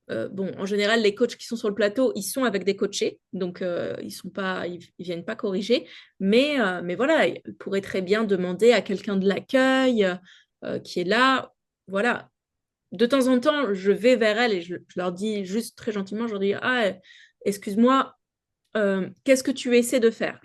bon, en général, les coachs qui sont sur le plateau, ils sont avec des coachés, donc ils viennent pas corriger. Mais voilà, elle pourrait très bien demander à quelqu'un de l'accueil qui est là. Voilà. De temps en temps, je vais vers elle et je leur dis juste très gentiment, je leur dis, ah, excuse-moi, qu'est-ce que tu essaies de faire?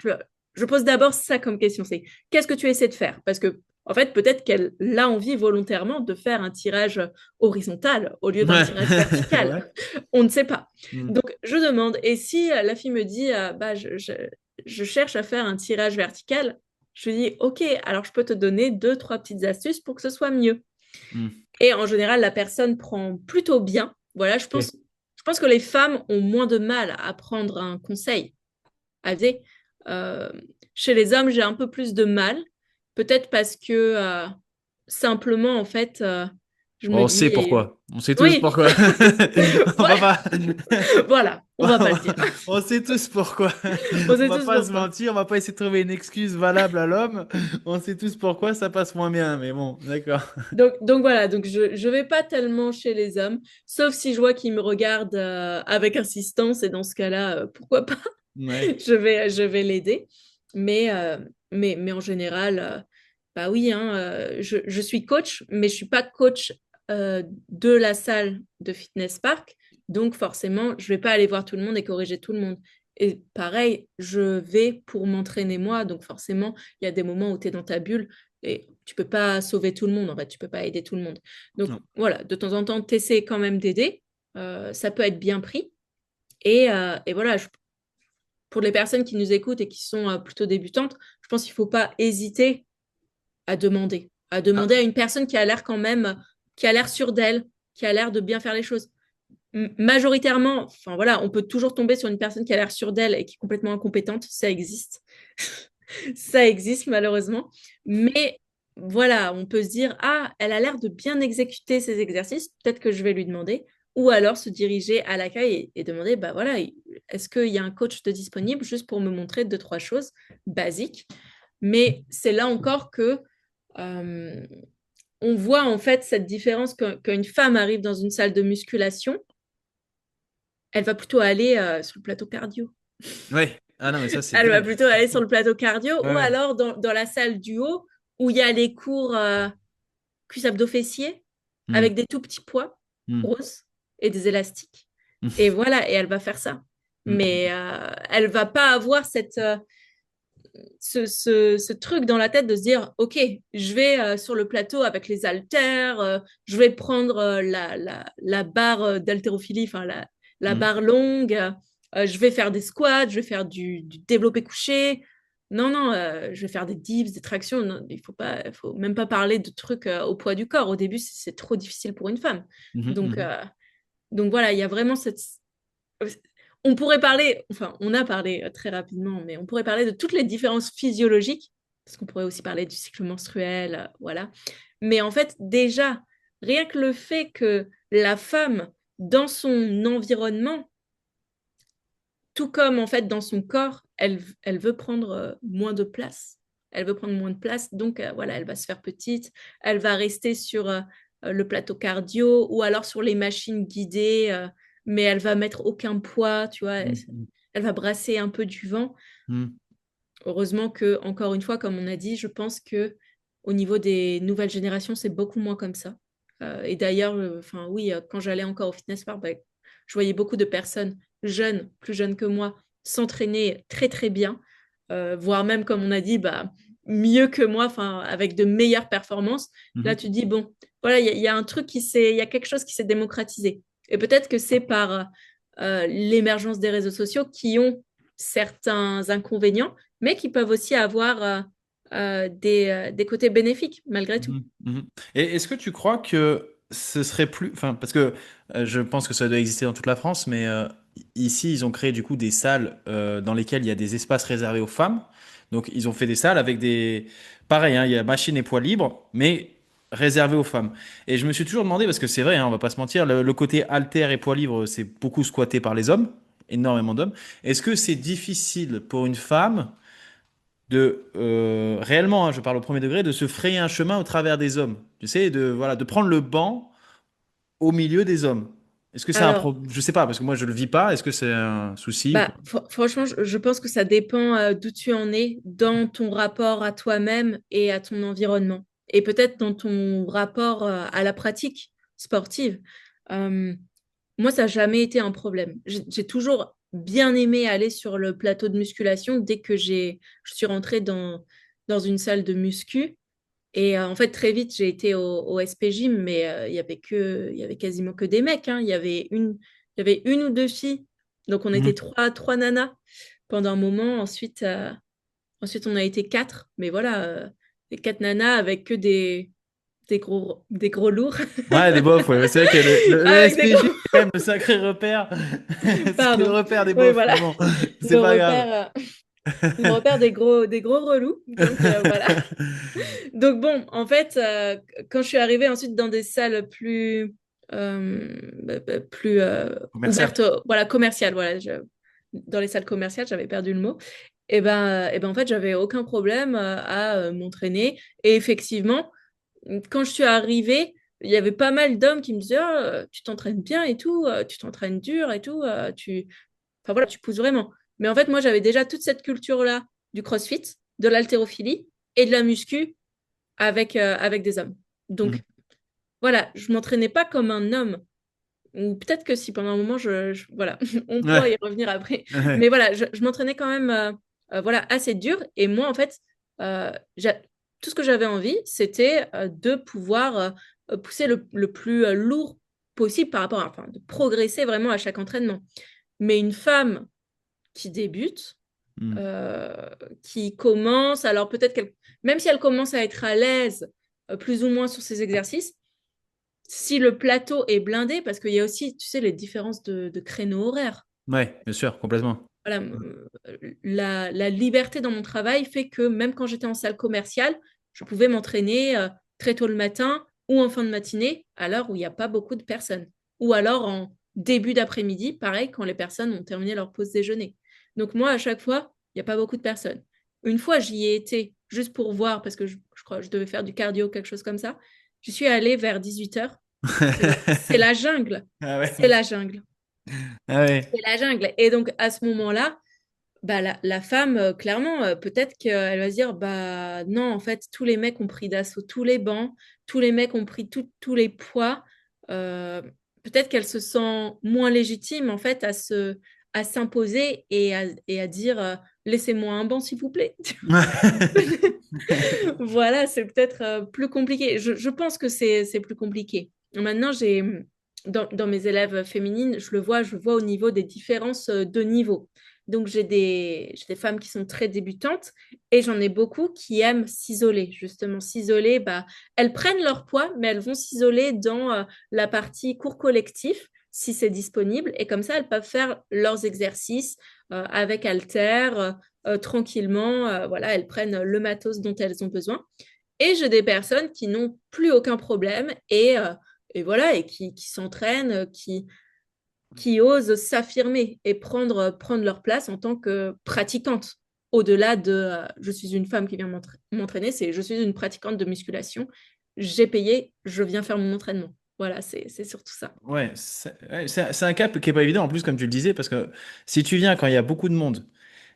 Je pose d'abord ça comme question, c'est qu'est-ce que tu essaies de faire? Parce que, en fait, peut-être qu'elle a envie volontairement de faire un tirage horizontal au lieu d'un Ouais. tirage vertical. Ouais. On ne sait pas. Mm. Donc, je demande. Et si la fille me dit, bah, je cherche à faire un tirage vertical, je lui dis, OK, alors je peux te donner deux, trois petites astuces pour que ce soit mieux. Mm. Et en général, la personne prend plutôt bien. Voilà, Ok. je pense que les femmes ont moins de mal à prendre un conseil. À dire, euh, chez les hommes, j'ai un peu plus de mal. Peut-être parce que simplement, en fait, je me On dis, sait pourquoi. On sait tous oui, pourquoi. On va voilà, pas. voilà, on va pas le dire. On sait tous pourquoi. On On sait va tous pas se pourquoi. mentir, on va pas essayer de trouver une excuse valable à l'homme. On sait tous pourquoi ça passe moins bien, mais bon, d'accord. Donc voilà, donc je vais pas tellement chez les hommes, sauf si je vois qu'ils me regardent avec insistance, et dans ce cas-là, pourquoi pas, Ouais. je vais l'aider. Mais, mais en général, bah oui, hein, je suis coach, mais je suis pas coach de la salle de fitness park, donc forcément, je vais pas aller voir tout le monde et corriger tout le monde. Et pareil, je vais pour m'entraîner moi, donc forcément, il y a des moments où tu es dans ta bulle et tu peux pas sauver tout le monde, en fait, tu peux pas aider tout le monde. Donc Non. voilà, de temps en temps, tu essaies quand même d'aider, ça peut être bien pris. Et voilà, pour les personnes qui nous écoutent et qui sont plutôt débutantes, je pense qu'il ne faut pas hésiter à demander à Ah, une personne qui a l'air quand même, qui a l'air sûre d'elle, qui a l'air de bien faire les choses. Majoritairement, enfin voilà, on peut toujours tomber sur une personne qui a l'air sûre d'elle et qui est complètement incompétente, ça existe. Ça existe malheureusement. Mais voilà, on peut se dire, ah, elle a l'air de bien exécuter ses exercices, peut-être que je vais lui demander. Ou alors se diriger à l'accueil et demander, bah voilà, est-ce qu'il y a un coach de disponible juste pour me montrer deux, trois choses basiques. Mais c'est là encore que euh, on voit en fait cette différence qu'une femme arrive dans une salle de musculation, elle va plutôt aller sur le plateau cardio. ouais. Ah non, mais ça, c'est Elle va dingue. plutôt aller sur le plateau cardio Ouais, ou ouais. alors dans la salle du haut où il y a les cours cuisses abdos fessiers Hmm. avec des tout petits poids Hmm. grosses et des élastiques. Hmm. Et voilà, et elle va faire ça. Hmm. Mais elle va pas avoir ce truc dans la tête de se dire, OK, je vais sur le plateau avec les haltères, je vais prendre la barre d'haltérophilie, enfin la Hmm. barre longue, je vais faire des squats, je vais faire du développé couché. Non, non, je vais faire des dips, des tractions. Non, il faut même pas parler de trucs au poids du corps. Au début, c'est trop difficile pour une femme. Hmm. Donc, Hmm. donc voilà, il y a vraiment cette, on pourrait parler, enfin, on a parlé très rapidement, mais on pourrait parler de toutes les différences physiologiques, parce qu'on pourrait aussi parler du cycle menstruel, voilà. Mais en fait, déjà, rien que le fait que la femme, dans son environnement, tout comme en fait dans son corps, elle veut prendre moins de place. Elle veut prendre moins de place, donc voilà, elle va se faire petite, elle va rester sur le plateau cardio ou alors sur les machines guidées, mais elle va mettre aucun poids, tu vois, Hmm. elle va brasser un peu du vent. Hmm. Heureusement que, encore une fois, comme on a dit, je pense que au niveau des nouvelles générations, c'est beaucoup moins comme ça. Et d'ailleurs, enfin oui, quand j'allais encore au fitness park, bah, je voyais beaucoup de personnes jeunes, plus jeunes que moi, s'entraîner très très bien, voire même, comme on a dit, bah, mieux que moi, enfin avec de meilleures performances. Là, Hmm. tu dis bon, voilà, il y a un truc il y a quelque chose qui s'est démocratisé. Et peut-être que c'est par l'émergence des réseaux sociaux qui ont certains inconvénients, mais qui peuvent aussi avoir des côtés bénéfiques malgré tout. Mhm, mhm. Et est-ce que tu crois que ce serait plus... Enfin, parce que je pense que ça doit exister dans toute la France, mais ici, ils ont créé du coup des salles dans lesquelles il y a des espaces réservés aux femmes. Donc, ils ont fait des salles avec des... Pareil, hein, il y a machine et poids libre, mais réservés aux femmes. Et je me suis toujours demandé, parce que c'est vrai, hein, on va pas se mentir, le côté haltère et poids libre, c'est beaucoup squatté par les hommes, énormément d'hommes. Est-ce que c'est difficile pour une femme de réellement, hein, je parle au premier degré, de se frayer un chemin au travers des hommes. Tu sais, de voilà, de prendre le banc au milieu des hommes. Est-ce que c'est un Alors, problème? Je sais pas, parce que moi je le vis pas. Est-ce que c'est un souci ou bah, pas? franchement, je pense que ça dépend d'où tu en es dans ton rapport à toi-même et à ton environnement. Et peut-être dans ton rapport à la pratique sportive. Euh, Moi, ça n'a jamais été un problème. J'ai toujours bien aimé aller sur le plateau de musculation dès que je suis rentrée dans une salle de muscu. Et en fait, très vite, j'ai été au SP Gym, mais il y avait quasiment que des mecs, hein. Il y avait une ou deux filles. Donc, on était Mhm. trois nanas pendant un moment. Ensuite, on a été quatre. Mais voilà, les quatre nanas avec que des gros lourds. Ouais, des bofs, ouais. C'est vrai que le Avec des SPJ, gros... c'est quand même le sacré repère. C'est le Pardon. repère des Oui, bofs, voilà. mais bon, c'est Le pas grave. repère, le repère des gros relous. Donc, voilà. Donc bon, en fait, quand je suis arrivée ensuite dans des salles plus Commercial. ouvertes, voilà, commerciales, voilà, dans les salles commerciales, j'avais perdu le mot. Et ben en fait, j'avais aucun problème à m'entraîner. Et effectivement, quand je suis arrivée, il y avait pas mal d'hommes qui me disaient, ah, tu t'entraînes bien et tout, tu t'entraînes dur et tout, enfin voilà, tu pousses vraiment. Mais en fait, moi, j'avais déjà toute cette culture-là du CrossFit, de l'haltérophilie et de la muscu avec des hommes. Mhm. Donc voilà, je m'entraînais pas comme un homme. Ou peut-être que si pendant un moment, voilà, on pourra y Ouais, revenir après. ouais. Mais voilà, je m'entraînais quand même voilà, assez dur. Et moi, en fait, euh, j'a- tout ce que j'avais envie, c'était de pouvoir pousser le plus lourd possible par rapport enfin, de progresser vraiment à chaque entraînement. Mais une femme qui débute, Mhm. euh, qui commence, alors peut-être qu'elle, même si elle commence à être à l'aise plus ou moins sur ses exercices, si le plateau est blindé, parce qu'il y a aussi, tu sais, les différences de créneaux horaires. Ouais, bien sûr, complètement. Voilà, la liberté dans mon travail fait que même quand j'étais en salle commerciale, je pouvais m'entraîner très tôt le matin ou en fin de matinée, à l'heure où il n'y a pas beaucoup de personnes. Ou alors en début d'après-midi, pareil, quand les personnes ont terminé leur pause déjeuner. Donc moi, à chaque fois, il n'y a pas beaucoup de personnes. Une fois, j'y ai été juste pour voir, parce que je crois que je devais faire du cardio, quelque chose comme ça. Je suis allée vers 18 h. C'est la jungle. Ah C'est ouais. la jungle. Ah ouais. C'est la jungle. Et donc, à ce moment-là, bah, la femme, clairement, peut-être qu'elle va se dire, bah non, en fait, tous les mecs ont pris d'assaut tous les bancs, tous les mecs ont pris tous les poids. Euh, Peut-être qu'elle se sent moins légitime, en fait, à s'imposer et à dire, laissez-moi un banc, s'il vous plaît. Voilà, c'est peut-être plus compliqué. Je pense que c'est plus compliqué. Maintenant, dans mes élèves féminines, je le vois au niveau des différences de niveau. Donc, j'ai des femmes qui sont très débutantes et j'en ai beaucoup qui aiment s'isoler. Justement, s'isoler, bah, elles prennent leur poids, mais elles vont s'isoler dans la partie cours collectif si c'est disponible. Et comme ça, elles peuvent faire leurs exercices avec haltères, tranquillement. Voilà, elles prennent le matos dont elles ont besoin. Et j'ai des personnes qui n'ont plus aucun problème et voilà, et qui s'entraînent, qui osent s'affirmer et prendre leur place en tant que pratiquante. Au-delà de je suis une femme qui vient m'entraîner, c'est je suis une pratiquante de musculation, j'ai payé, je viens faire mon entraînement. Voilà, c'est surtout ça. Ouais, c'est un cap qui est pas évident en plus, comme tu le disais, parce que si tu viens quand il y a beaucoup de monde,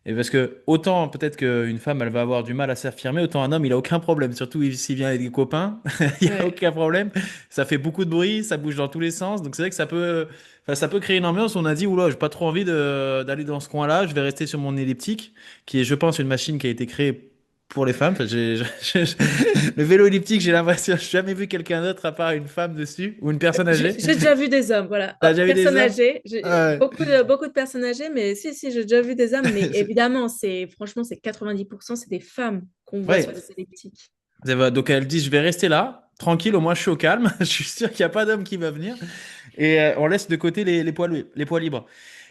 et parce que autant peut-être qu'une femme elle va avoir du mal à s'affirmer, autant un homme il a aucun problème, surtout s'il vient avec des copains, il y a Ouais. aucun problème. Ça fait beaucoup de bruit, ça bouge dans tous les sens, donc c'est vrai que enfin, ça peut créer une ambiance où on a dit oula, j'ai pas trop envie d'aller dans ce coin-là, je vais rester sur mon elliptique, qui est, je pense, une machine qui a été créée pour les femmes. Le vélo elliptique, j'ai l'impression, j'ai jamais vu quelqu'un d'autre à part une femme dessus ou une personne âgée. J'ai déjà vu des hommes, voilà. T'as Oh, déjà vu des personnes hommes? âgées, Ouais. beaucoup de personnes âgées, mais si, j'ai déjà vu des hommes, mais évidemment, franchement, c'est 90%, c'est des femmes qu'on voit sur Ouais. les elliptiques. Donc elle dit, je vais rester là, tranquille, au moins je suis au calme. Je suis sûr qu'il n'y a pas d'homme qui va venir. Et on laisse de côté les poids libres.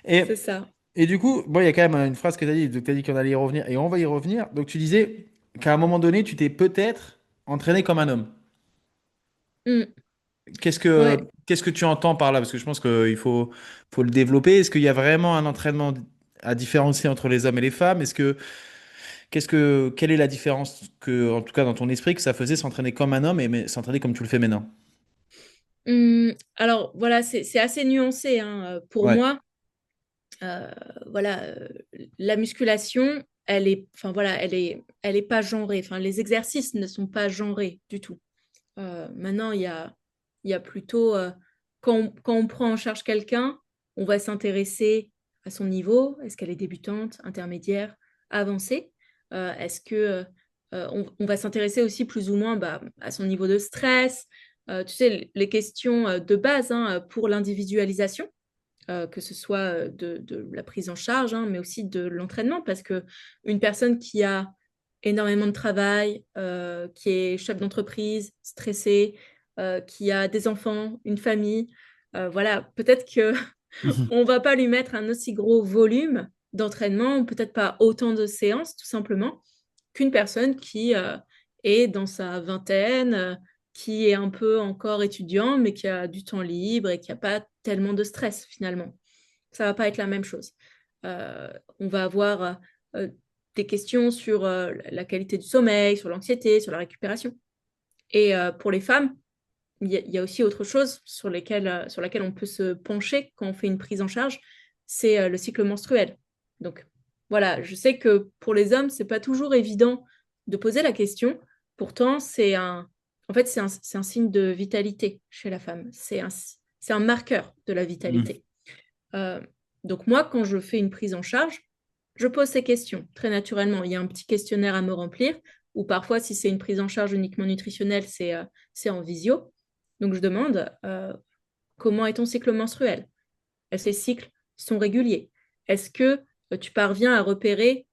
Et, C'est ça. et du coup, bon, il y a quand même une phrase que tu as dit, donc tu as dit qu'on allait y revenir, et on va y revenir. Donc tu disais qu'à un moment donné, tu t'es peut-être entraîné comme un homme. Mm. Qu'est-ce que, Ouais. qu'est-ce que tu entends par là? Parce que je pense qu'il faut le développer. Est-ce qu'il y a vraiment un entraînement à différencier entre les hommes et les femmes? Quelle est la différence que, en tout cas dans ton esprit, que ça faisait s'entraîner comme un homme et mais s'entraîner comme tu le fais maintenant? Alors, voilà, c'est assez nuancé, hein. Pour Ouais. moi, voilà, la musculation, enfin, voilà, elle est pas genrée. Enfin, les exercices ne sont pas genrés du tout. Maintenant, il y a plutôt, quand on prend en charge quelqu'un, on va s'intéresser à son niveau. Est-ce qu'elle est débutante, intermédiaire, avancée? Est-ce que on va s'intéresser aussi plus ou moins bah, à son niveau de stress? Tu sais, les questions de base hein, pour l'individualisation, que ce soit de la prise en charge, hein, mais aussi de l'entraînement, parce que une personne qui a énormément de travail, qui est chef d'entreprise, stressée, qui a des enfants, une famille, voilà, peut-être que on va pas lui mettre un aussi gros volume d'entraînement, peut-être pas autant de séances, tout simplement, qu'une personne qui est dans sa vingtaine, qui est un peu encore étudiant, mais qui a du temps libre et qui n'a pas tellement de stress finalement. Ça va pas être la même chose. On va avoir euh, des questions sur la qualité du sommeil, sur l'anxiété, sur la récupération. Et pour les femmes, il y a aussi autre chose sur laquelle on peut se pencher quand on fait une prise en charge, c'est le cycle menstruel. Donc voilà, je sais que pour les hommes, c'est pas toujours évident de poser la question. Pourtant, en fait, c'est un signe de vitalité chez la femme. C'est un marqueur de la Mhm. vitalité. Euh, donc moi, quand je fais une prise en charge, je pose ces questions très naturellement. Il y a un petit questionnaire à me remplir, ou parfois, si c'est une prise en charge uniquement nutritionnelle, c'est en visio. Donc je demande comment est ton cycle menstruel? Est-ce que les cycles sont réguliers? Est-ce que tu parviens à repérer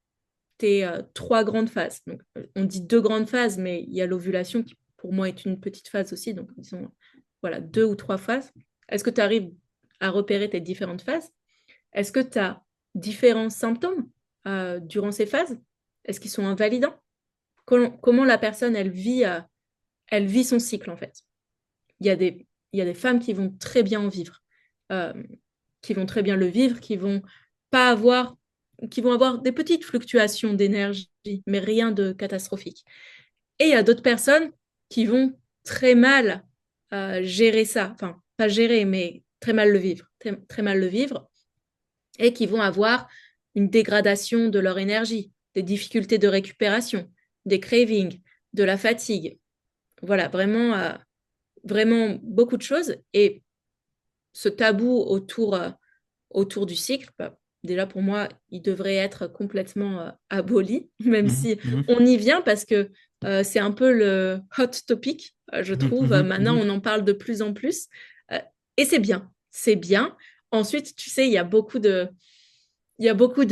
tes trois grandes phases? Donc, on dit deux grandes phases, mais il y a l'ovulation qui pour moi est une petite phase aussi. Donc disons voilà, deux ou trois phases. Est-ce que tu arrives à repérer tes différentes phases? Est-ce que tu as différents symptômes durant ces phases? Est-ce qu'ils sont invalidants? Comment la personne, elle vit son cycle, en fait? Il y a des femmes qui vont très bien en vivre, euh, qui vont très bien le vivre, pas avoir, qui vont avoir des petites fluctuations d'énergie, mais rien de catastrophique. Et il y a d'autres personnes qui vont très mal gérer ça, enfin, pas gérer, mais très mal le vivre, très, très mal le vivre, et qui vont avoir une dégradation de leur énergie, des difficultés de récupération, des cravings, de la fatigue. Voilà, vraiment beaucoup de choses. Et ce tabou autour du cycle, bah, déjà pour moi, il devrait être complètement aboli, même Mhm. si Mhm. on y vient parce que c'est un peu le hot topic, je Mhm. trouve. Mhm. Maintenant, Mhm. on en parle de plus en plus. Euh, et c'est bien, c'est bien. Ensuite, tu sais, il y a beaucoup de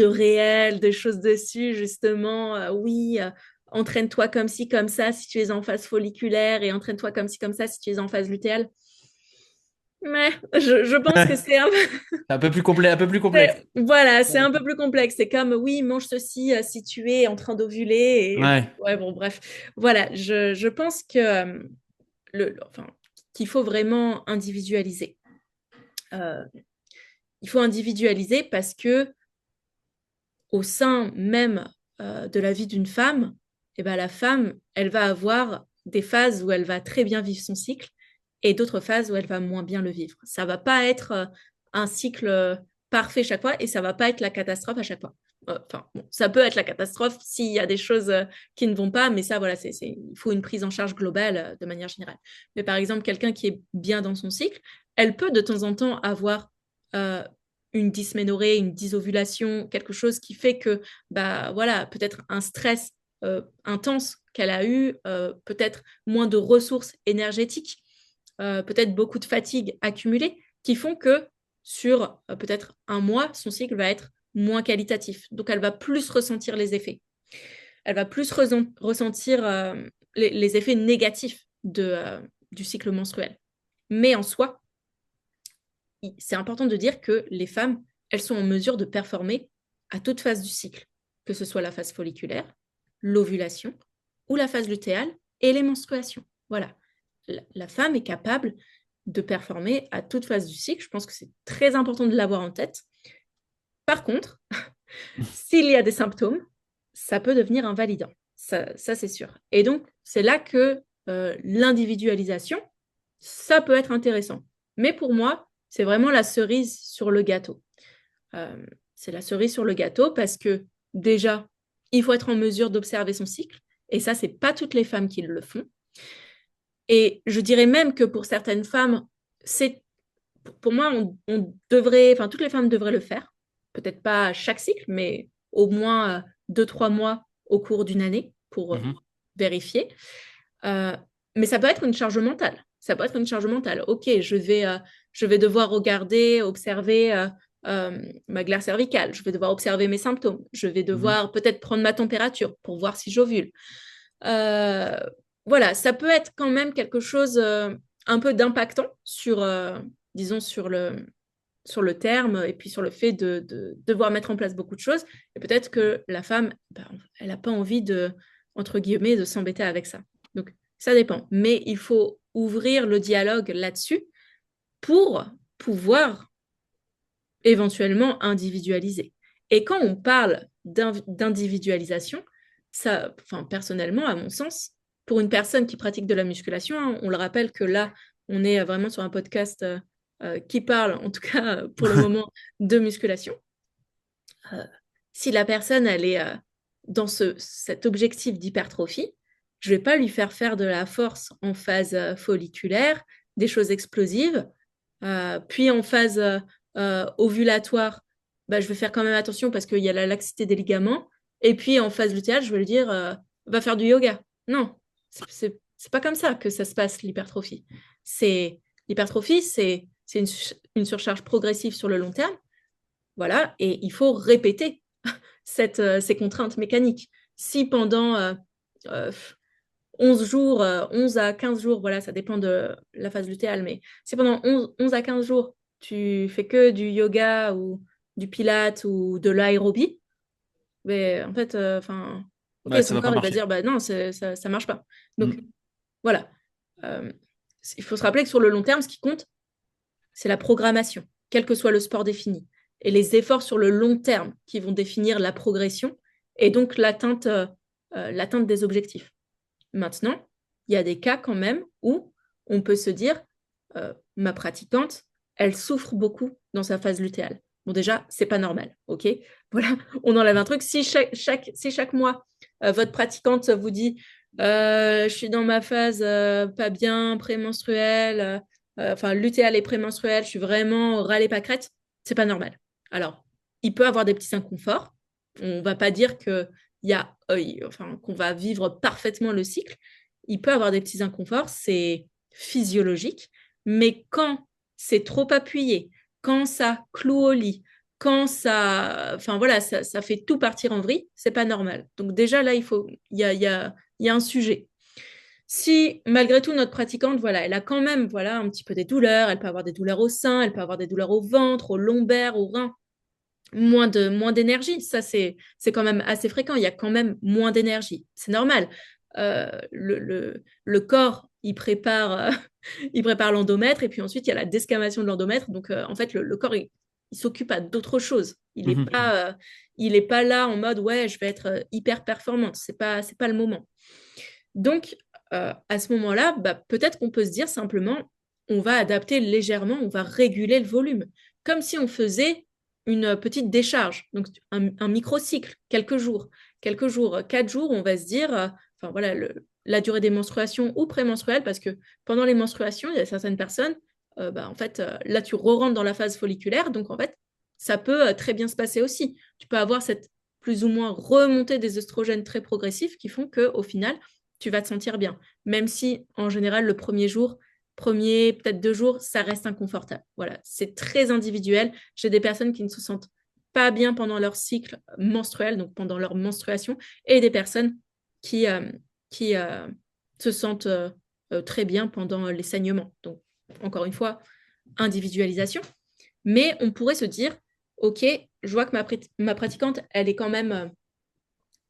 réels, de choses dessus, justement. Oui, entraîne-toi comme ci, comme ça si tu es en phase folliculaire et entraîne-toi comme ci, comme ça si tu es en phase lutéale. Mais je pense que c'est un, Un peu plus complet, un peu plus complexe. voilà, c'est un peu plus complexe. C'est comme, oui, mange ceci si tu es en train d'ovuler. Et Ouais. ouais, bon, bref. Voilà, je pense que enfin, qu'il faut vraiment individualiser. Euh, il faut individualiser parce que au sein même de la vie d'une femme, eh ben, la femme, elle va avoir des phases où elle va très bien vivre son cycle et d'autres phases où elle va moins bien le vivre. Ça va pas être un cycle parfait chaque fois et ça va pas être la catastrophe à chaque fois. Enfin, bon, ça peut être la catastrophe s'il y a des choses qui ne vont pas, mais ça, voilà, il faut une prise en charge globale de manière générale. Mais par exemple, quelqu'un qui est bien dans son cycle, elle peut de temps en temps avoir euh, une dysménorrhée, une dysovulation, quelque chose qui fait que, bah voilà, peut-être un stress intense, qu'elle a eu peut-être moins de ressources énergétiques, peut-être beaucoup de fatigue accumulée, qui font que sur peut-être un mois, son cycle va être moins qualitatif. Donc, elle va plus ressentir les effets. Elle va plus ressentir les effets négatifs du cycle menstruel. Mais en soi, c'est important de dire que les femmes, elles sont en mesure de performer à toute phase du cycle, que ce soit la phase folliculaire, l'ovulation ou la phase lutéale et les menstruations. Voilà. La femme est capable de performer à toute phase du cycle. Je pense que c'est très important de l'avoir en tête. Par contre, s'il y a des symptômes, ça peut devenir invalidant. Ça c'est sûr. Et donc, c'est là que l'individualisation, ça peut être intéressant. Mais pour moi, c'est vraiment la cerise sur le gâteau. C'est la cerise sur le gâteau parce que déjà, il faut être en mesure d'observer son cycle. Et ça, c'est pas toutes les femmes qui le font. Et je dirais même que pour certaines femmes, c'est pour moi, on devrait, enfin, toutes les femmes devraient le faire. Peut-être pas chaque cycle, mais au moins 2-3 mois au cours d'une année pour Mhm. vérifier. Euh, mais ça peut être une charge mentale. Ça peut être une charge mentale. Ok, je vais devoir regarder, observer ma glaire cervicale. Je vais devoir observer mes symptômes. Je vais Mhm. devoir peut-être prendre ma température pour voir si j'ovule. Euh, voilà, ça peut être quand même quelque chose un peu d'impactant sur, disons, sur le terme et puis sur le fait de devoir mettre en place beaucoup de choses. Et peut-être que la femme, ben, elle n'a pas envie de, entre guillemets, de s'embêter avec ça. Donc, ça dépend. Mais il faut ouvrir le dialogue là-dessus pour pouvoir éventuellement individualiser. Et quand on parle d'individualisation, ça, enfin, personnellement, à mon sens, pour une personne qui pratique de la musculation, hein, on le rappelle que là, on est vraiment sur un podcast qui parle, en tout cas pour le moment, de musculation. Euh, si la personne, elle est dans cet objectif d'hypertrophie, je ne vais pas lui faire faire de la force en phase folliculaire, des choses explosives, puis en phase ovulatoire, bah, je vais faire quand même attention parce qu'il y a la laxité des ligaments. Et puis en phase lutéale, je vais lui dire, va faire du yoga. Non, c'est pas comme ça que ça se passe, l'hypertrophie. L'hypertrophie, c'est une surcharge progressive sur le long terme. Voilà, et il faut répéter ces contraintes mécaniques. Si pendant euh, 11 jours, 11 à 15 jours, voilà, ça dépend de la phase lutéale, mais si pendant 11 à 15 jours, tu fais que du yoga ou du pilates ou de l'aérobie, mais en fait, enfin, ok, Ouais, ça ton va pas corps, il va marcher. dire, bah non, ça marche pas. Donc, Mm. voilà. Euh, il faut se rappeler que sur le long terme, ce qui compte, c'est la programmation, quel que soit le sport défini, et les efforts sur le long terme qui vont définir la progression et donc l'atteinte des objectifs. Maintenant, il y a des cas quand même où on peut se dire, ma pratiquante, elle souffre beaucoup dans sa phase lutéale. Bon, déjà, c'est pas normal, ok? Voilà, on enlève un truc. Si chaque mois, votre pratiquante vous dit, je suis dans ma phase pas bien, prémenstruelle, enfin lutéale et prémenstruelle, je suis vraiment râlée pâquerette, c'est pas normal. Alors, il peut avoir des petits inconforts. On va pas dire que enfin, qu'on va vivre parfaitement le cycle. Il peut avoir des petits inconforts, c'est physiologique, mais quand c'est trop appuyé, quand ça cloue au lit, quand ça, enfin voilà, ça fait tout partir en vrille, c'est pas normal. Donc déjà là, il y a un sujet. Si malgré tout notre pratiquante, voilà, elle a quand même, voilà, un petit peu des douleurs, elle peut avoir des douleurs au sein, elle peut avoir des douleurs au ventre, au lombaire, au rein, moins d'énergie. Ça, c'est quand même assez fréquent. Il y a quand même moins d'énergie. C'est normal. Le corps, il prépare l'endomètre et puis ensuite, il y a la desquamation de l'endomètre. Donc, en fait, le corps, il s'occupe à d'autres choses. Mhm. Il est pas là en mode, ouais, je vais être hyper performante. C'est pas le moment. Donc, à ce moment-là, bah, peut-être qu'on peut se dire simplement, on va adapter légèrement, on va réguler le volume, comme si on faisait une petite décharge, donc un microcycle, quelques jours, 4 jours, on va se dire, enfin voilà, la durée des menstruations ou prémenstruelles, parce que pendant les menstruations, il y a certaines personnes, bah, en fait, là, tu re-rentres dans la phase folliculaire, donc en fait, ça peut très bien se passer aussi. Tu peux avoir cette plus ou moins remonter des oestrogènes très progressifs qui font qu'au final, tu vas te sentir bien. Même si, en général, le premier jour, premier, peut-être 2 jours, ça reste inconfortable. Voilà, c'est très individuel. J'ai des personnes qui ne se sentent pas bien pendant leur cycle menstruel, donc pendant leur menstruation, et des personnes qui se sentent très bien pendant les saignements. Donc, encore une fois, individualisation. Mais on pourrait se dire, OK, je vois que ma pratiquante, elle est quand même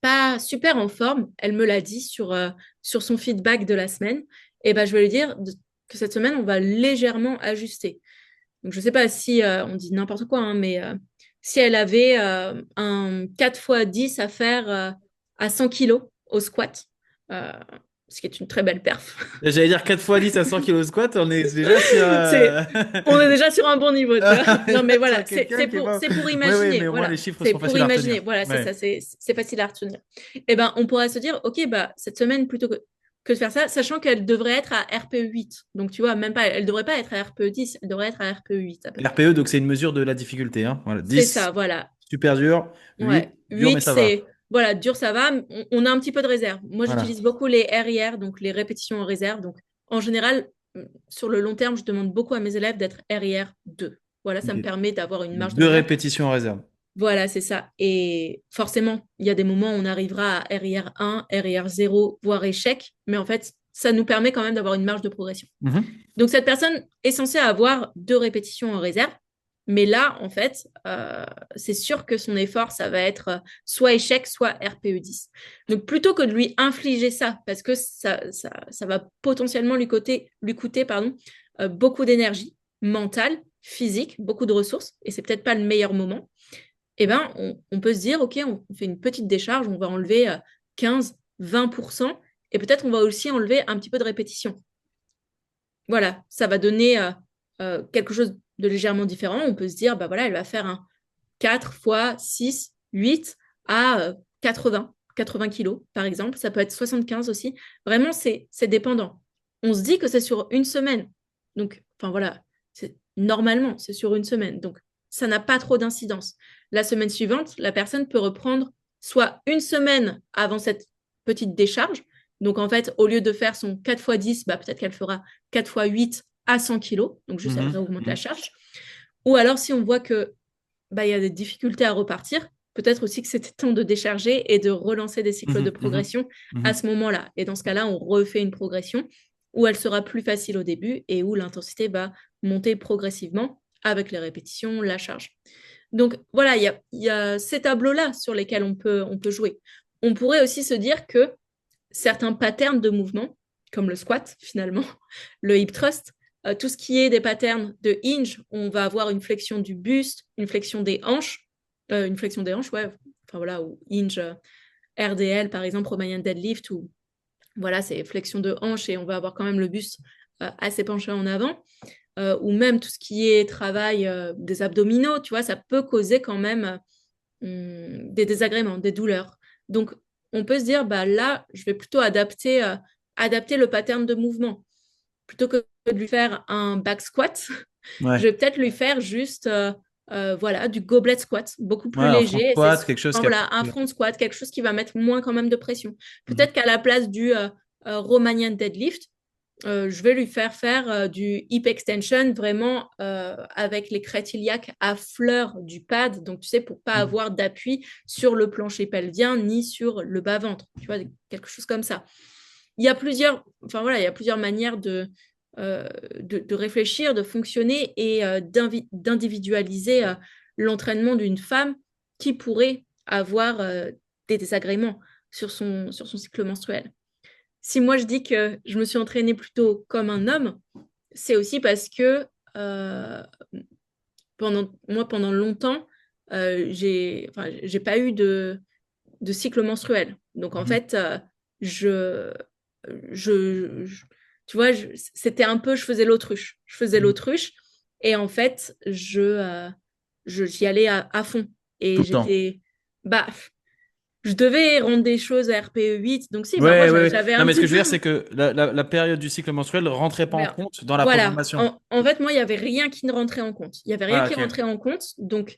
pas super en forme. Elle me l'a dit sur son feedback de la semaine. Et ben, je vais lui dire que cette semaine, on va légèrement ajuster. Donc, je ne sais pas si on dit n'importe quoi, hein, mais si elle avait un 4 x 10 à faire à 100 kilos au squat, euh, ce qui est une très belle perf. J'allais dire 4 fois 10 à 100 kilos squat, on est déjà sur. On est déjà sur un bon niveau, tu vois. Non, mais Sur voilà, quelqu'un qui est pas. c'est pour Oui, oui, imaginer. mais au moins les Voilà, chiffres c'est sont pour faciles à imaginer. retenir. Voilà, c'est Ouais. ça, c'est facile à retenir. Et ben, on pourrait se dire, OK, bah, cette semaine, plutôt que de faire ça, sachant qu'elle devrait être à RPE 8. Donc, tu vois, même pas, elle devrait pas être à RPE 10, elle devrait être à RPE 8 à peu près. RPE, donc c'est une mesure de la difficulté. Hein. Voilà. C'est 10, ça, voilà. super dur. 8, Ouais. dur, mais 8, ça va. c'est, voilà, dur, ça va. On a un petit peu de réserve. Moi, Voilà. j'utilise beaucoup les RIR, donc les répétitions en réserve. Donc, en général, sur le long terme, je demande beaucoup à mes élèves d'être RIR 2. Voilà, ça Ok. me permet d'avoir une marge de Deux réserve. répétitions en réserve. Voilà, c'est ça. Et forcément, il y a des moments où on arrivera à RIR 1, RIR 0, voire échec. Mais en fait, ça nous permet quand même d'avoir une marge de progression. Mhm. Donc, cette personne est censée avoir 2 répétitions en réserve. Mais là, en fait, c'est sûr que son effort, ça va être soit échec, soit RPE 10. Donc, plutôt que de lui infliger ça, parce que ça va potentiellement lui coûter beaucoup d'énergie mentale, physique, beaucoup de ressources, et c'est peut-être pas le meilleur moment, eh ben, on peut se dire, OK, on fait une petite décharge, on va enlever 15-20%, et peut-être on va aussi enlever un petit peu de répétition. Voilà, ça va donner quelque chose de légèrement différent. On peut se dire, bah voilà, elle va faire un 4 fois 6, 8 à 80 kilos, par exemple. Ça peut être 75 aussi. Vraiment, c'est dépendant. On se dit que c'est sur une semaine. Donc, enfin voilà, normalement, c'est sur une semaine. Donc, ça n'a pas trop d'incidence. La semaine suivante, la personne peut reprendre soit une semaine avant cette petite décharge. Donc, en fait, au lieu de faire son 4 fois 10, bah, peut-être qu'elle fera 4 fois 8 à 100 kilos. Donc, juste, elle Mhm. réaugmente la Mhm. charge. Ou alors, si on voit que bah, il y a des difficultés à repartir, peut-être aussi que c'était temps de décharger et de relancer des cycles de Mhm. Mhm. progression à Mhm. ce moment-là. Et dans ce cas-là, on refait une progression où elle sera plus facile au début et où l'intensité va monter progressivement avec les répétitions, la charge. Donc voilà, il y a ces tableaux-là sur lesquels on peut jouer. On pourrait aussi se dire que certains patterns de mouvement, comme le squat finalement, le hip thrust, tout ce qui est des patterns de hinge, on va avoir une flexion du buste, une flexion des hanches, ouais, enfin voilà, ou hinge RDL par exemple, Romanian deadlift, ou voilà, c'est flexion de hanche et on va avoir quand même le buste assez penché en avant, ou même tout ce qui est travail des abdominaux, tu vois, ça peut causer quand même des désagréments, des douleurs. Donc, on peut se dire, bah là, je vais plutôt adapter le pattern de mouvement. Plutôt que de lui faire un back squat, je Ouais. vais peut-être lui faire juste voilà, du goblet squat, beaucoup Ouais, plus un front léger. squat, quelque chose Enfin, qui a. voilà, un front squat, quelque chose qui va mettre moins quand même de pression. Mhm. Peut-être qu'à la place du Romanian deadlift, je vais lui faire du hip extension vraiment avec les crêtes iliaques à fleur du pad. Donc, tu sais, pour pas Mhm. avoir d'appui sur le plancher pelvien ni sur le bas-ventre. Tu vois, quelque chose comme ça. Il y a plusieurs manières de réfléchir, de fonctionner et d'individualiser l'entraînement d'une femme qui pourrait avoir des désagréments sur son cycle menstruel. Si moi je dis que je me suis entraînée plutôt comme un homme, c'est aussi parce que euh, pendant longtemps, j'ai pas eu de cycle menstruel. Donc en Mhm. fait, je, tu vois, c'était un peu, je faisais l'autruche. Je faisais Mhm. l'autruche et en fait, j'y allais à fond. Tout Et le temps. bah, je devais rendre des choses à RPE 8. Donc si, parfois, Ouais, ouais, ouais. j'avais Non, un mais ce petit que je veux peu. dire, c'est que la période du cycle menstruel ne rentrait pas en Ben, compte dans la voilà. programmation. En fait, moi, il n'y avait rien qui ne rentrait en compte. Il n'y avait rien Ah, qui ok. rentrait en compte. Donc,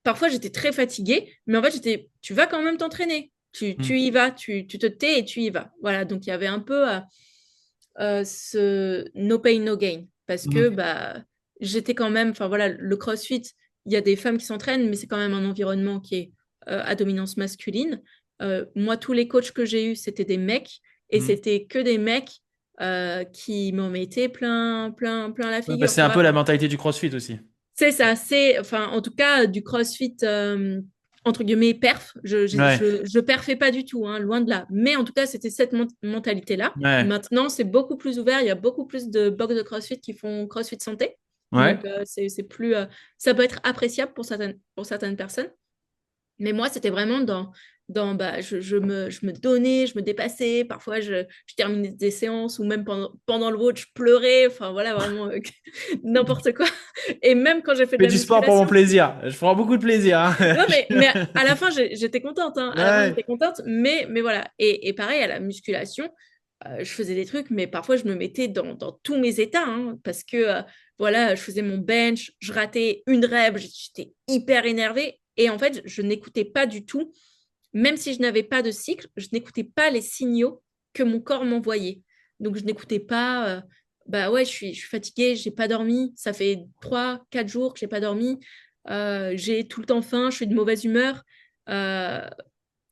parfois j'étais très fatiguée, mais en fait, tu vas quand même t'entraîner. Tu y vas, tu te tais et tu y vas. Voilà, donc il y avait un peu ce no pain, no gain. Parce que Mhm. bah, j'étais quand même, enfin voilà, le CrossFit, il y a des femmes qui s'entraînent, mais c'est quand même un environnement qui est à dominance masculine. Moi, tous les coachs que j'ai eus, c'était des mecs, et Mhm. c'était que des mecs qui m'en mettaient plein la Ouais, bah, figure, c'est tu un vois. peu la mentalité du CrossFit aussi. C'est ça, c'est, enfin, en tout cas, du CrossFit, entre guillemets, perf. Ouais, Je perfais pas du tout, hein, loin de là. Mais en tout cas, c'était cette mentalité-là. ouais, Maintenant, c'est beaucoup plus ouvert. Il y a beaucoup plus de box de CrossFit qui font CrossFit santé. Donc, ouais. c'est plus, ça peut être appréciable pour certaines personnes. Mais moi, c'était vraiment dans bah, je me donnais, je me dépassais. Parfois, je terminais des séances ou même pendant le vote, je pleurais. Enfin, voilà, vraiment n'importe quoi. Et même quand j'ai fait de Je fais la du sport pour mon musculation. plaisir. Je prends beaucoup de plaisir, hein. Non, mais à la fin, j'étais contente. Hein. À la fin, Ouais. j'étais contente. Mais voilà. Et pareil, à la musculation, je faisais des trucs, mais parfois, je me mettais dans tous mes états. Hein, parce que, voilà, je faisais mon bench, je ratais une rep, j'étais hyper énervée. Et en fait, je n'écoutais pas du tout, même si je n'avais pas de cycle, je n'écoutais pas les signaux que mon corps m'envoyait. Donc, je n'écoutais pas, bah ouais, je suis fatiguée, j'ai pas dormi, ça fait 3 4 jours que j'ai pas dormi, j'ai tout le temps faim, je suis de mauvaise humeur. Euh,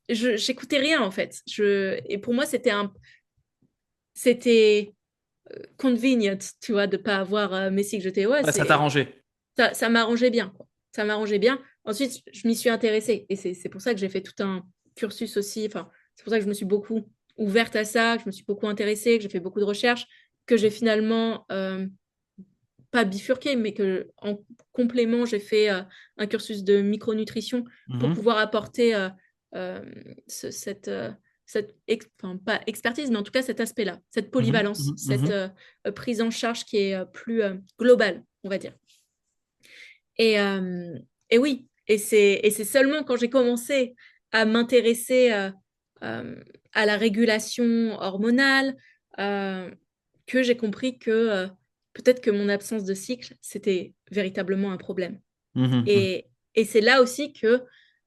j'écoutais rien en fait. Et pour moi, c'était convenient, tu vois, de pas avoir mes cycles. J'étais, ouais, Ouais, ça t'a arrangé. ça m'arrangeait bien, quoi. Ça m'arrangeait bien. Ensuite, je m'y suis intéressée et c'est pour ça que j'ai fait tout un cursus aussi. Enfin, c'est pour ça que je me suis beaucoup ouverte à ça, que je me suis beaucoup intéressée, que j'ai fait beaucoup de recherches, que j'ai finalement pas bifurqué, mais que en complément, j'ai fait un cursus de micronutrition pour Mhm. pouvoir apporter euh, cette, enfin, pas expertise, mais en tout cas cet aspect-là, cette Mhm. polyvalence, Mhm. cette Mhm. prise en charge qui est plus globale, on va dire. Et, et oui, et c'est seulement quand j'ai commencé à m'intéresser euh, à la régulation hormonale euh, que j'ai compris que peut-être que mon absence de cycle, c'était véritablement un problème. Mhm. Mhm. Et c'est là aussi que,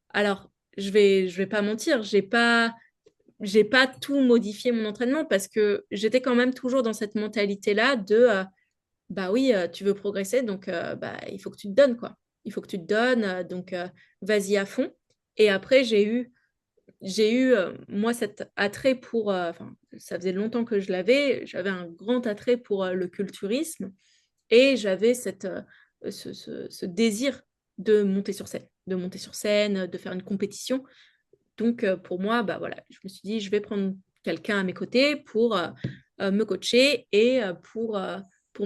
alors, je vais pas mentir, j'ai pas tout modifié mon entraînement parce que j'étais quand même toujours dans cette mentalité-là de bah oui, tu veux progresser, donc bah, il faut que tu te donnes, quoi. Il faut que tu te donnes, donc vas-y à fond. Et après, j'ai eu moi, cet attrait pour, enfin, ça faisait longtemps que je l'avais, j'avais un grand attrait pour le culturisme et j'avais ce désir de monter sur scène, de faire une compétition. Donc, pour moi, bah voilà, je me suis dit, je vais prendre quelqu'un à mes côtés pour me coacher et pour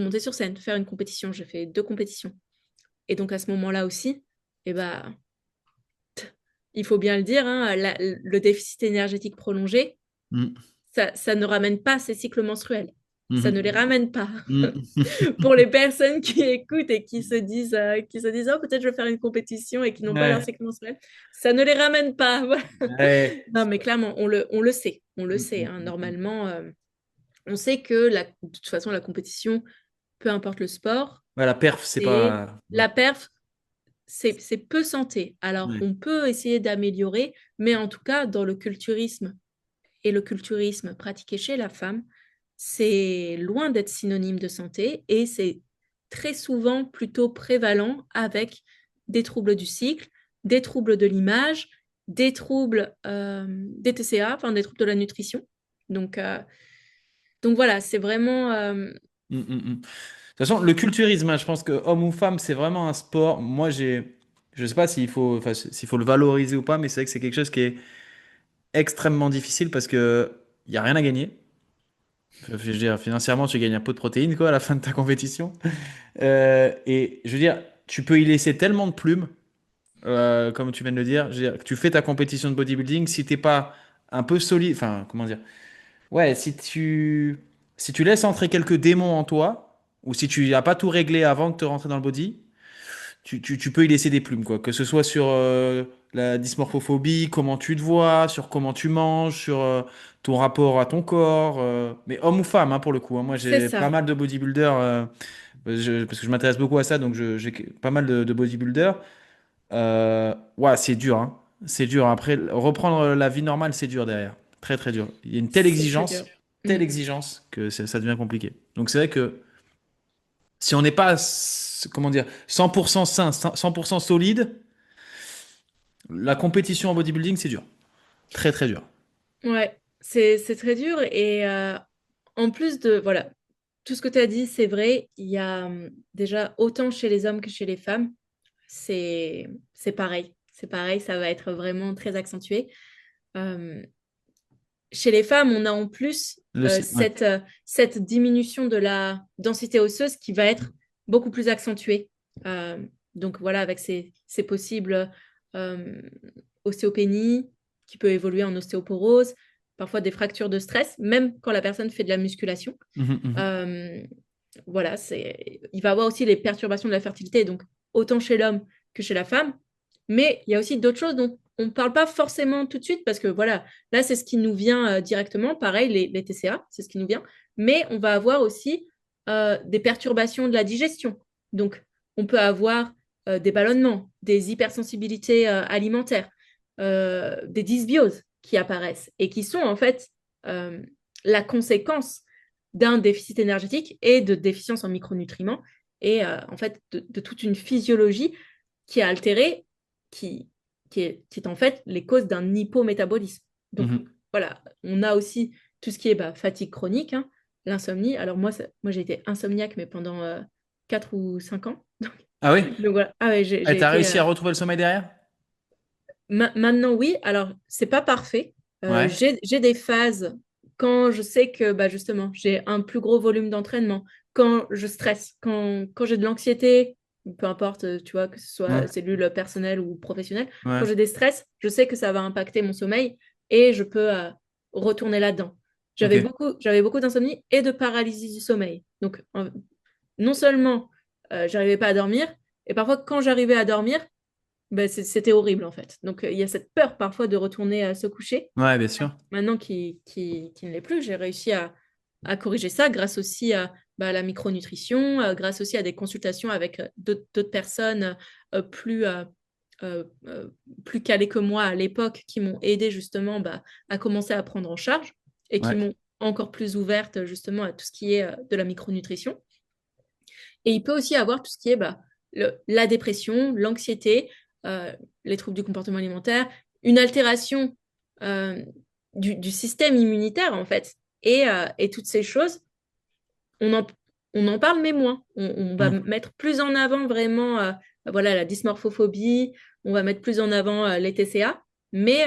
monter sur scène, faire une compétition. J'ai fait 2 compétitions. Et donc, à ce moment-là aussi, eh bah, il faut bien le dire, hein, le déficit énergétique prolongé, Mhm. ça ne ramène pas ces cycles menstruels. Ça ne Mhm. les ramène pas. Mhm. Pour les personnes qui écoutent et qui se disent, oh, peut-être je vais faire une compétition et qui n'ont pas leur Ouais. cycle menstruel, ça ne les ramène pas. Voilà. Ouais. Non, mais clairement, on le sait, hein, Mhm. normalement, on sait que de toute façon, la compétition, peu importe le sport, Ouais, la perf, c'est c'est pas. Ouais. la perf, c'est peu santé. Alors, Ouais. on peut essayer d'améliorer, mais en tout cas, dans le culturisme et le culturisme pratiqué chez la femme, c'est loin d'être synonyme de santé et c'est très souvent plutôt prévalent avec des troubles du cycle, des troubles de l'image, des troubles des TCA, enfin des troubles de la nutrition. Donc, euh, donc voilà, c'est vraiment... Mhm. Mhm. De toute façon, le culturisme, hein, je pense que homme ou femme, c'est vraiment un sport. Moi, je sais pas s'il faut, enfin, s'il faut le valoriser ou pas, mais c'est vrai que c'est quelque chose qui est extrêmement difficile parce que il y a rien à gagner. Je veux dire, financièrement, tu gagnes un pot de protéines, quoi, à la fin de ta compétition. Et je veux dire, tu peux y laisser tellement de plumes, comme tu viens de le dire. Je veux dire, que tu fais ta compétition de bodybuilding, si t'es pas un peu solide, enfin, comment dire, ouais, si tu laisses entrer quelques démons en toi, ou si tu n'as pas tout réglé avant de te rentrer dans le body, tu peux y laisser des plumes, quoi. Que ce soit sur la dysmorphophobie, comment tu te vois, sur comment tu manges, sur ton rapport à ton corps, mais homme ou femme, hein, pour le coup, hein. Moi, c'est j'ai pas ça. mal de bodybuilders, parce que je m'intéresse beaucoup à ça, donc j'ai pas mal de bodybuilders. Ouais, c'est dur, hein. C'est dur. Après, reprendre la vie normale, c'est dur derrière. Très, très dur. Il y a une C'est très dur. Mm. telle exigence que ça devient compliqué. Donc, c'est vrai que si on n'est pas, comment dire, 100% sain, 100% solide, la compétition en bodybuilding, c'est dur. Très, très dur. Ouais, c'est très dur. Et en plus de, voilà, tout ce que tu as dit, c'est vrai. Il y a déjà autant chez les hommes que chez les femmes, c'est pareil. C'est pareil, ça va être vraiment très accentué. Euh, Chez les femmes, on a en plus Ouais. cette diminution de la densité osseuse qui va être beaucoup plus accentuée. Euh, donc voilà, avec ces possibles euh, ostéopénie qui peut évoluer en ostéoporose, parfois des fractures de stress, même quand la personne fait de la musculation. Mhm, mhm. Euh, voilà, il va avoir aussi les perturbations de la fertilité, donc autant chez l'homme que chez la femme. Mais il y a aussi d'autres choses dont on ne parle pas forcément tout de suite parce que voilà, là, c'est ce qui nous vient directement. Pareil, les TCA, c'est ce qui nous vient. Mais on va avoir aussi des perturbations de la digestion. Donc, on peut avoir des ballonnements, des hypersensibilités alimentaires, des dysbioses qui apparaissent et qui sont en fait euh, la conséquence d'un déficit énergétique et de déficience en micronutriments et en fait de toute une physiologie qui est altérée, qui, qui est en fait les causes d'un hypométabolisme. Donc Mhm. voilà, on a aussi tout ce qui est fatigue chronique, hein, l'insomnie. Alors moi j'ai été insomniaque, mais pendant 4 ou 5 ans. Ah oui? Donc voilà, ah ouais, Et j'ai t'as été... réussi à retrouver le sommeil derrière? Maintenant, oui. Alors, c'est pas parfait. Ouais. J'ai des phases quand je sais que, justement, j'ai un plus gros volume d'entraînement, quand je stresse, quand j'ai de l'anxiété, peu importe, tu vois, que ce soit Ouais. cellule personnelle ou professionnelle, quand Ouais. j'ai des stress, je sais que ça va impacter mon sommeil et je peux retourner là-dedans. Ok. J'avais beaucoup d'insomnie et de paralysie du sommeil. Donc, non seulement j'arrivais pas à dormir, et parfois, quand j'arrivais à dormir, c'était horrible en fait. Donc il y a cette peur parfois de retourner se coucher. Ouais, bien sûr. Maintenant qui ne l'est plus, j'ai réussi à corriger ça grâce aussi à la micronutrition, grâce aussi à des consultations avec d'autres personnes plus, plus calées que moi à l'époque qui m'ont aidé justement à commencer à prendre en charge et qui Ouais. m'ont encore plus ouverte justement à tout ce qui est de la micronutrition. Et il peut aussi avoir tout ce qui est la dépression, l'anxiété, euh, les troubles du comportement alimentaire, une altération euh, du système immunitaire, en fait. Et toutes ces choses, on en, on en parle, mais moins. On va Mm. mettre plus en avant vraiment voilà, la dysmorphophobie, on va mettre plus en avant les TCA, mais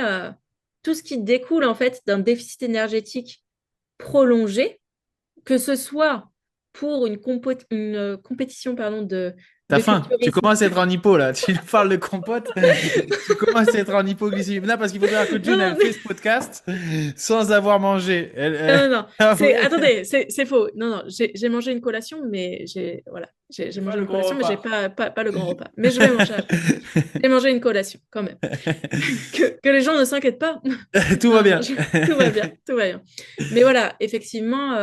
tout ce qui découle, en fait, d'un déficit énergétique prolongé, que ce soit pour une compétition pardon, T'as de faim. Tu culturisme. commences à être en hypo là. Tu nous parles de compote. Tu commences à être en hypoglycémie. Non, parce qu'il faut savoir que June, Non, elle non, fait mais ce podcast sans avoir mangé. non, non, non. Après, Attendez, c'est faux. Non, non, j'ai mangé une collation, mais voilà, j'ai c'est pas mangé le une gros collation, mais j'ai repas. pas le grand repas. Mais je vais manger après. J'ai mangé une collation, quand même. Que les gens ne s'inquiètent pas. Tout va Non, bien. tout va bien, tout va bien. Mais voilà, effectivement,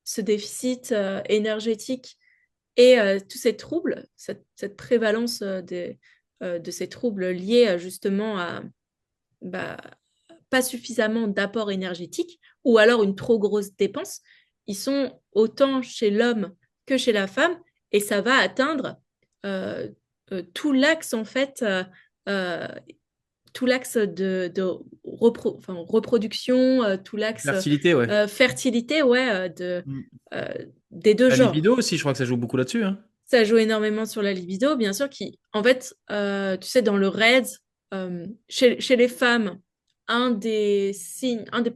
ce déficit énergétique et tous ces troubles, cette prévalence de ces troubles liés justement à bah, pas suffisamment d'apport énergétique ou alors une trop grosse dépense, ils sont autant chez l'homme que chez la femme et ça va atteindre euh, tout l'axe en fait, euh, tout l'axe enfin, reproduction, tout l'axe Fertilité, ouais. fertilité, ouais, Mm. euh, des deux La genres. libido aussi, je crois que ça joue beaucoup là-dessus, hein. Ça joue énormément sur la libido, bien sûr, qui, en fait, tu sais, dans le RAID, chez les femmes, un des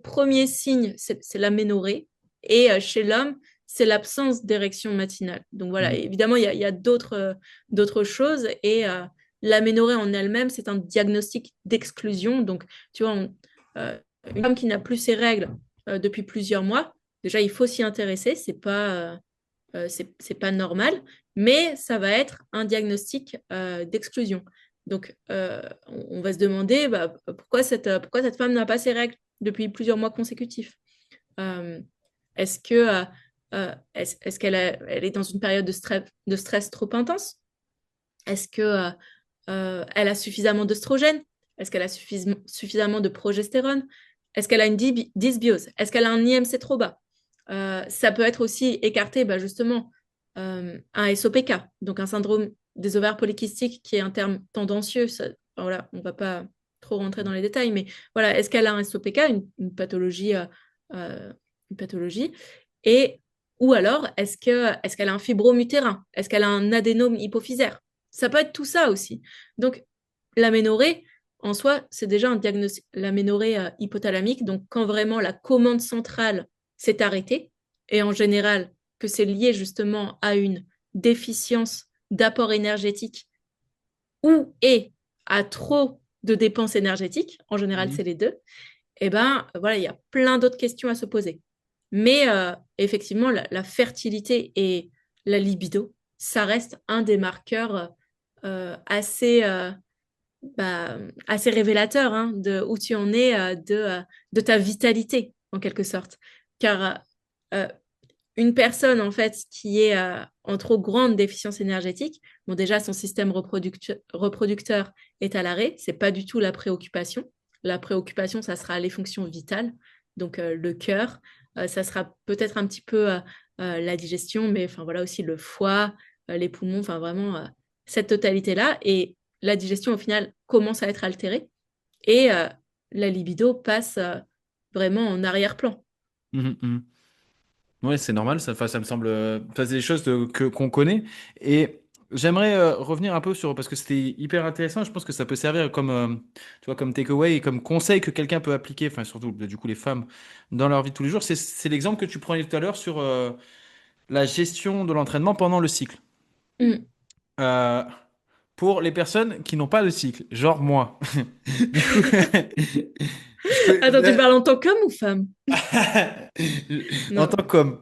premiers signes, c'est l'aménorrhée. Et chez l'homme, c'est l'absence d'érection matinale. Donc voilà, Mm. évidemment, il y a d'autres choses. Et l'aménorrhée en elle-même, c'est un diagnostic d'exclusion. Donc, tu vois, euh, une femme qui n'a plus ses règles depuis plusieurs mois, déjà, il faut s'y intéresser. C'est pas normal, mais ça va être un diagnostic d'exclusion. Donc, on va se demander pourquoi cette femme n'a pas ses règles depuis plusieurs mois consécutifs. Euh, est-ce est-ce qu'elle elle est dans une période de stress trop intense? Est-ce que elle a suffisamment d'œstrogène? Est-ce qu'elle a suffisamment de progestérone? Est-ce qu'elle a une dysbiose? Est-ce qu'elle a un IMC trop bas? Ça peut être aussi écarté, bah, justement, un SOPK, donc un syndrome des ovaires polykystiques, qui est un terme tendancieux. Voilà, on ne va pas trop rentrer dans les détails, mais voilà, est-ce qu'elle a un SOPK, pathologie, une pathologie, et ou alors est-ce qu'elle a un fibrome utérin? Est-ce qu'elle a un adénome hypophysaire? Ça peut être tout ça aussi. Donc, l'aménorrhée, en soi, c'est déjà un diagnostic, l'aménorrhée hypothalamique. Donc, quand vraiment la commande centrale s'est arrêtée, et en général, que c'est lié justement à une déficience d'apport énergétique ou et à trop de dépenses énergétiques, en général, Mhm. c'est les deux, et ben voilà, il y a plein d'autres questions à se poser. Mais effectivement, la fertilité et la libido, ça reste un des marqueurs assez, assez révélateur, hein, de où tu en es, de ta vitalité, en quelque sorte. Car euh, une personne, en fait, qui est en trop grande déficience énergétique, bon, déjà, son système reproducteur est à l'arrêt, c'est pas du tout la préoccupation. La préoccupation, ça sera les fonctions vitales, donc le cœur, ça sera peut-être un petit peu la digestion, mais enfin voilà aussi le foie, les poumons, enfin vraiment cette totalité-là. Et la digestion, au final, commence à être altérée et la libido passe vraiment en arrière-plan. Mhm, mhm. Ouais, c'est normal, ça, enfin, ça me semble, enfin, c'est des choses qu'on connaît. Et j'aimerais revenir un peu sur, parce que c'était hyper intéressant, je pense que ça peut servir comme, tu vois, comme takeaway et comme conseil que quelqu'un peut appliquer, enfin surtout du coup les femmes dans leur vie de tous les jours. C'est l'exemple que tu prenais tout à l'heure sur la gestion de l'entraînement pendant le cycle. Mm. Euh, pour les personnes qui n'ont pas de cycle, genre moi. Du coup, je peux, Attends, tu parles en tant qu'homme ou femme? en Non. tant qu'homme,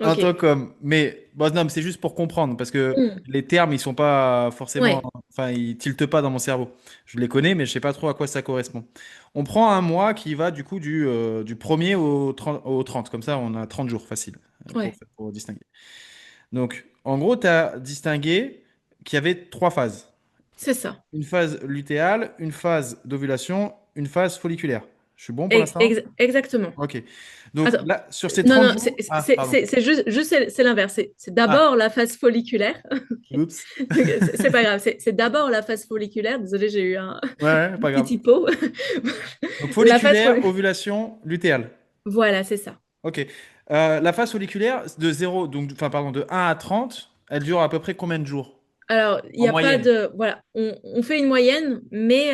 en Ok. tant qu'homme, mais bon, non, mais c'est juste pour comprendre parce que Mm. les termes ils sont pas forcément, Ouais. enfin ils tiltent pas dans mon cerveau. Je les connais, mais je sais pas trop à quoi ça correspond. On prend un mois qui va du coup du 1er au 30, comme ça on a 30 jours facile Ouais. pour distinguer. Donc en gros, tu as distingué qu'il y avait trois phases. C'est ça. Une phase lutéale, une phase d'ovulation, une phase folliculaire. Je suis bon pour l'instant? Exactement. Ok. Donc Attends. là, sur ces Non, 30 non, jours. Ah, pardon. c'est juste c'est l'inverse. C'est Ah, d'abord la phase folliculaire. Ok. oups. Donc, c'est pas grave. C'est d'abord la phase folliculaire. Désolée, j'ai eu Ouais, ouais, un pas petit grave. typo. Donc La phase folliculaire, folliculaire. ovulation, lutéale. Voilà, c'est ça. Ok. La phase folliculaire, de 0, donc, enfin, pardon, de 1 à 30, elle dure à peu près combien de jours? Alors, il En n'y a pas moyenne, de... Voilà, on fait une moyenne, mais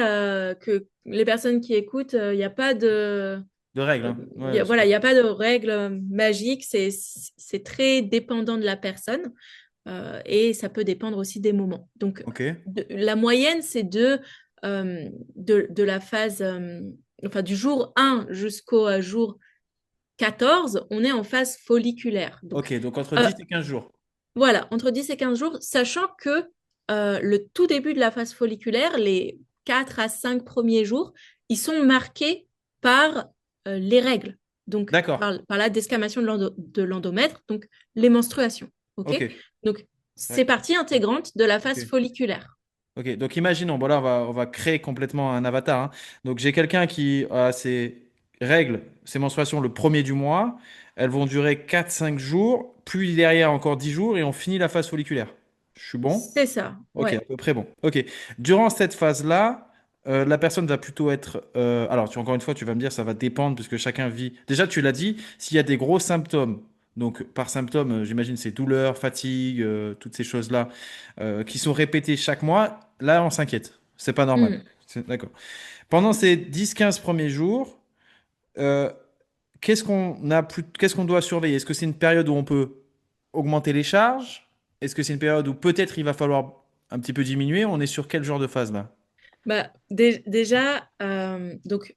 que les personnes qui écoutent, il n'y a pas de... de règles, hein. Ouais, Voilà, super. il n'y a pas de règle magique, c'est très dépendant de la personne et ça peut dépendre aussi des moments. Donc, Ok. la moyenne, c'est de la phase, enfin du jour 1 jusqu'au jour 14, on est en phase folliculaire. Donc, Ok, donc entre euh, 10 et 15 jours. voilà, entre 10 et 15 jours, sachant que le tout début de la phase folliculaire, les 4 à 5 premiers jours, ils sont marqués par les règles, donc D'accord. par la desquamation de l'endomètre, donc les menstruations. OK? Ok. Donc, c'est Ouais. partie intégrante de la phase Ok. folliculaire. Ok, donc imaginons, bon là on va créer complètement un avatar, hein. Donc j'ai quelqu'un qui a ses règles, ses menstruations le premier du mois, elles vont durer 4, 5 jours, puis derrière encore 10 jours et on finit la phase folliculaire. Je suis bon? C'est ça, Ok, à ouais. peu près bon. Ok. Durant cette phase-là, la personne va plutôt être. Alors, encore une fois, tu vas me dire, ça va dépendre puisque chacun vit. Déjà, tu l'as dit, s'il y a des gros symptômes, donc par symptômes, j'imagine c'est douleur, fatigue, toutes ces choses-là, qui sont répétées chaque mois, là, on s'inquiète. C'est pas normal. Mm. D'accord. Pendant ces 10, 15 premiers jours, euh, qu'est-ce qu'on doit surveiller? Est-ce que c'est une période où on peut augmenter les charges? Est-ce que c'est une période où peut-être il va falloir un petit peu diminuer? On est sur quel genre de phase là? Bah, déjà, donc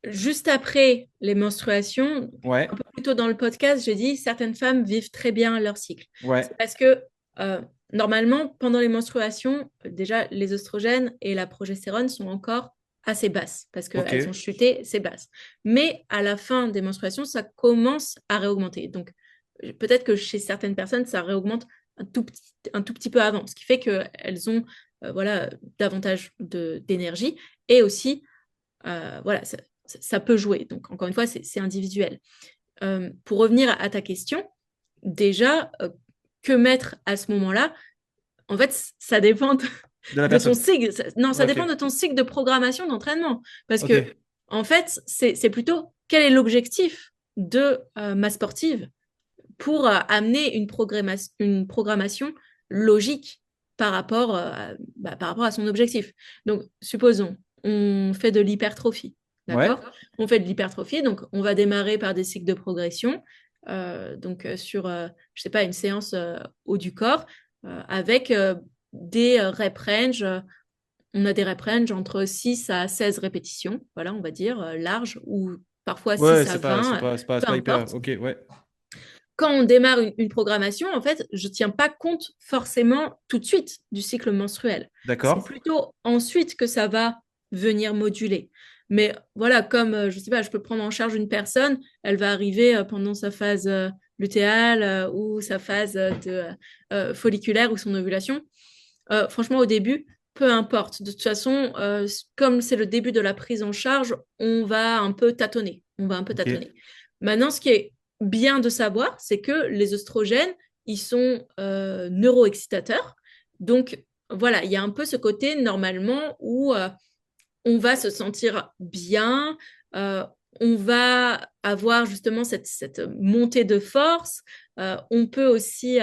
juste après les menstruations, Ouais, un peu plus tôt dans le podcast, j'ai dit certaines femmes vivent très bien leur cycle. ouais, C'est parce que euh, normalement, pendant les menstruations, déjà les oestrogènes et la progestérone sont encore assez basses parce ok, qu'elles ont chuté, c'est basse. Mais à la fin des menstruations, ça commence à réaugmenter. Donc peut-être que chez certaines personnes, ça réaugmente un tout petit peu avant, ce qui fait qu'elles ont voilà, davantage d'énergie. Et aussi, voilà, ça peut jouer. Donc, encore une fois, c'est individuel. Pour revenir à ta question, déjà, que mettre à ce moment-là? En fait, ça dépend De la de ton personne. cycle. Non, ça Ouais, dépend ok. de ton cycle de programmation d'entraînement. Parce Ok. que, en fait, c'est plutôt quel est l'objectif de ma sportive pour amener une programmation logique par rapport à son objectif. Donc, supposons, on fait de l'hypertrophie, Ouais. d'accord? On fait de l'hypertrophie, donc on va démarrer par des cycles de progression, sur, je sais pas, une séance haut du corps, avec des rep range. On a des rep range entre 6 à 16 répétitions, voilà, on va dire, large, ou parfois Ouais, 6 à c'est 20, pas, c'est peu pas hyper. importe. Ok, ouais. Quand on démarre une programmation, en fait, je ne tiens pas compte forcément tout de suite du cycle menstruel. C'est D'accord. plutôt ensuite que ça va venir moduler. Mais voilà, comme, je ne sais pas, je peux prendre en charge une personne, elle va arriver pendant sa phase lutéale ou sa phase folliculaire ou son ovulation. Franchement, au début, peu importe. De toute façon, comme c'est le début de la prise en charge, on va un peu tâtonner. On va un peu Ok. tâtonner. Maintenant, ce qui est bien de savoir, c'est que les oestrogènes, ils sont neuroexcitateurs. Donc, voilà, il y a un peu ce côté normalement où on va se sentir bien, euh, on va avoir justement cette montée de force. On peut aussi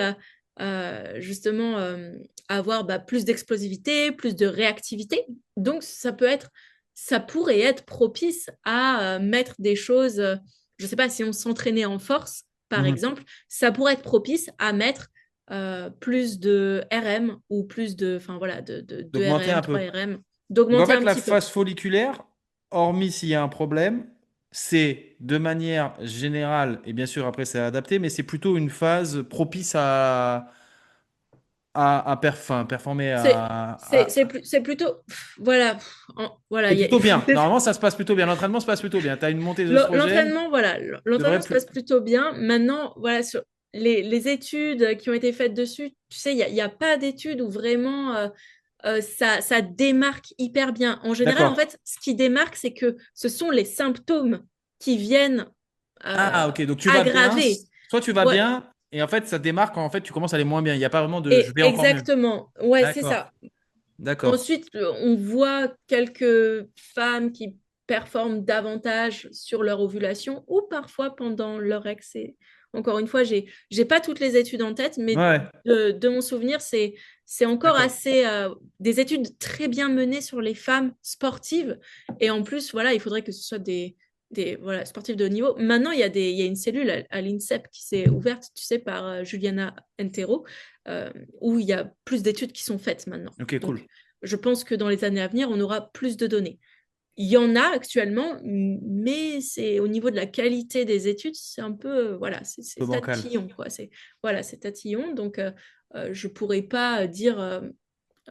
justement avoir plus d'explosivité, plus de réactivité. Donc, ça pourrait être propice à mettre des choses, je ne sais pas si on s'entraînait en force, par Mhm. exemple, ça pourrait être propice à mettre plus de RM ou plus enfin voilà, de D'augmenter RM, un peu. 3 RM, Donc en d'augmenter fait, un la petit peu. phase folliculaire, hormis s'il y a un problème, c'est de manière générale, et bien sûr après c'est adapté, mais c'est plutôt une phase propice enfin, performer C'est c'est plutôt voilà voilà C'est il y a- plutôt bien. Normalement, ça se passe plutôt bien. L'entraînement se passe plutôt bien. Tu as une montée d'œstrogène, l'entraînement voilà devrait l'entraînement se plus. passe plutôt bien. Maintenant voilà sur les études qui ont été faites dessus, tu sais il y a pas d'études où vraiment ça démarque hyper bien. En général, en D'accord. fait, ce qui démarque, c'est que ce sont les symptômes qui viennent Ah, ok. Donc tu vas bien. aggraver. Soit tu vas Ouais, bien, et en fait, ça démarque quand en fait tu commences à aller moins bien. Il n'y a pas vraiment de je et vais encore mieux. exactement. Ouais, c'est D'accord. ça. D'accord. Ensuite, on voit quelques femmes qui performent davantage sur leur ovulation ou parfois pendant leur ex. Encore une fois, j'ai pas toutes les études en tête, mais Ouais. de mon souvenir, c'est encore D'accord. assez des études très bien menées sur les femmes sportives. Et en plus, voilà, il faudrait que ce soit des voilà, sportifs de haut niveau. Maintenant, il y a une cellule à l'INSEP qui s'est ouverte, tu sais, par Juliana Entero, euh, où il y a plus d'études qui sont faites maintenant. Ok, Donc, cool. je pense que dans les années à venir, on aura plus de données. Il y en a actuellement, mais c'est au niveau de la qualité des études, c'est un peu, voilà, Un peu c'est bancal. tatillon, quoi. Voilà, c'est tatillon. Donc, je pourrais pas dire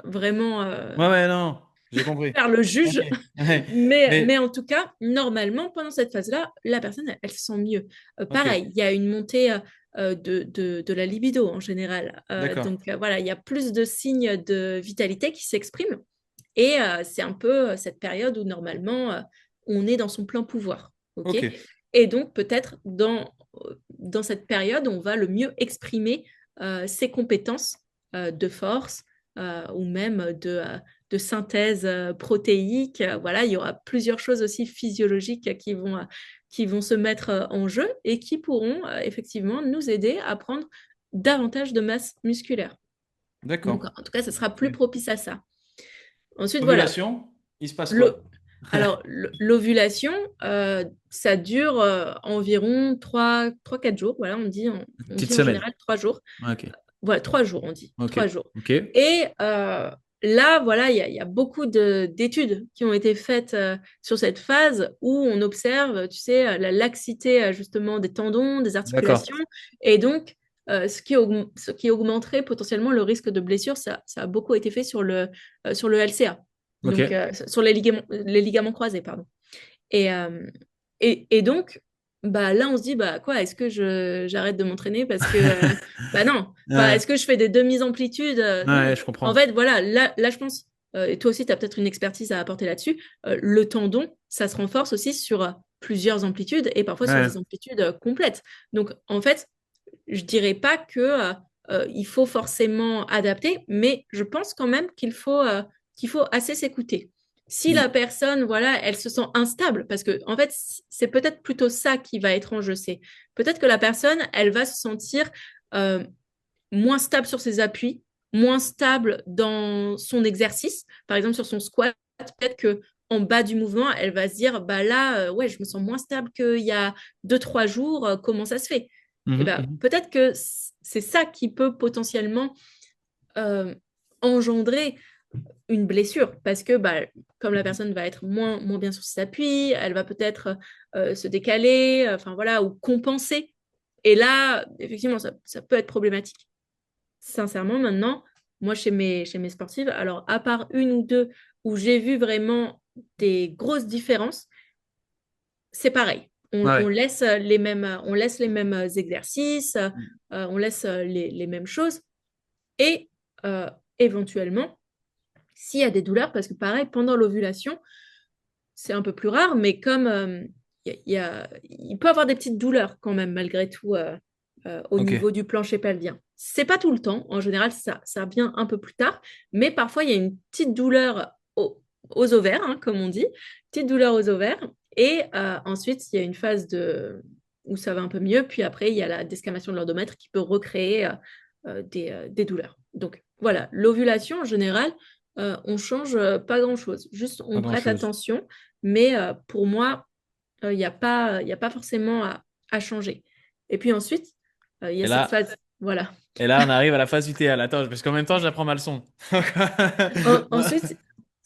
vraiment Ouais, ouais, non. J'ai compris. faire le Ok. juge, Ouais. mais Mais, en tout cas, normalement, pendant cette phase-là, la personne, elle se sent mieux. ok. Pareil, il y a une montée de la libido en général. D'accord. Donc, voilà, il y a plus de signes de vitalité qui s'expriment. Et c'est un peu cette période où normalement on est dans son plein pouvoir. Ok. Ok. Et donc peut-être dans cette période, on va le mieux exprimer ses compétences de force ou même de synthèse protéique. Voilà, il y aura plusieurs choses aussi physiologiques qui vont se mettre en jeu et qui pourront effectivement nous aider à prendre davantage de masse musculaire. Donc D'accord. en tout cas, ce sera plus Ok. propice à ça. Ensuite, voilà, Ovulation, il se passe L'o- quoi? alors, l'ovulation, ça dure environ 3-4 jours. Voilà, on Petite dit en semaine. général 3 jours. Ok. Voilà, 3 jours, on dit. Ok. 3 jours. Ok. Et là, voilà, il y a beaucoup d'études qui ont été faites sur cette phase où on observe, tu sais, la laxité justement des tendons, des D'accord. articulations. Et donc, ce qui augmenterait potentiellement le risque de blessure, ça a beaucoup été fait sur le LCA. Ok. Donc, sur les ligaments croisés, pardon. Et, euh, et donc, bah là, on se dit, bah quoi, est-ce que j'arrête de m'entraîner parce que, bah non, enfin, Ouais, est-ce que je fais des demi-amplitudes? Non. ouais, je En comprends. fait, voilà, là je pense, et toi aussi, tu as peut-être une expertise à apporter là-dessus, le tendon, ça se renforce aussi sur plusieurs amplitudes et parfois sur Ouais. des amplitudes complètes. Donc, en fait, je dirais pas que il faut forcément adapter, mais je pense quand même qu'il faut assez s'écouter. Si la Il- personne, voilà, elle se sent instable, parce que en fait, c'est peut-être plutôt ça qui va être en jeu. C'est peut-être que la personne, elle va se sentir euh, moins stable sur ses appuis, moins stable dans son exercice, par exemple sur son squat. Peut-être que en bas du mouvement, elle va se dire, bah là, ouais, je me sens moins stable qu'il y a 2, 3 jours. Comment ça se fait? Et Mhm, ben mhm. peut-être que c'est ça qui peut potentiellement euh, engendrer une blessure parce que bah, comme la personne va être moins bien sur ses appuis, elle va peut-être se décaler, enfin voilà, ou compenser. Et là, effectivement, ça peut être problématique. Sincèrement, maintenant, moi, chez mes sportives, alors à part une ou deux où j'ai vu vraiment des grosses différences, c'est pareil. Ouais. On laisse les mêmes exercices, on laisse les mêmes choses. Et euh, éventuellement, s'il y a des douleurs, parce que pareil, pendant l'ovulation, c'est un peu plus rare, mais comme il peut y avoir des petites douleurs quand même, malgré tout, au Ok. niveau du plancher pelvien. C'est pas tout le temps, en général, ça vient un peu plus tard, mais parfois il y a une petite douleur aux ovaires, hein, comme on dit, petite douleur aux ovaires, et ensuite il y a une phase où ça va un peu mieux, puis après il y a la desquamation de l'endomètre qui peut recréer des douleurs. Donc voilà, l'ovulation en général, on change pas grand-chose, juste Pas on prête grand-chose. attention, mais pour moi, il y a pas forcément à changer. Et puis ensuite, il y a Et cette là, phase, voilà. et là, on arrive à la phase lutéale. Attends, parce qu'en même temps, j'apprends ma leçon. Ensuite,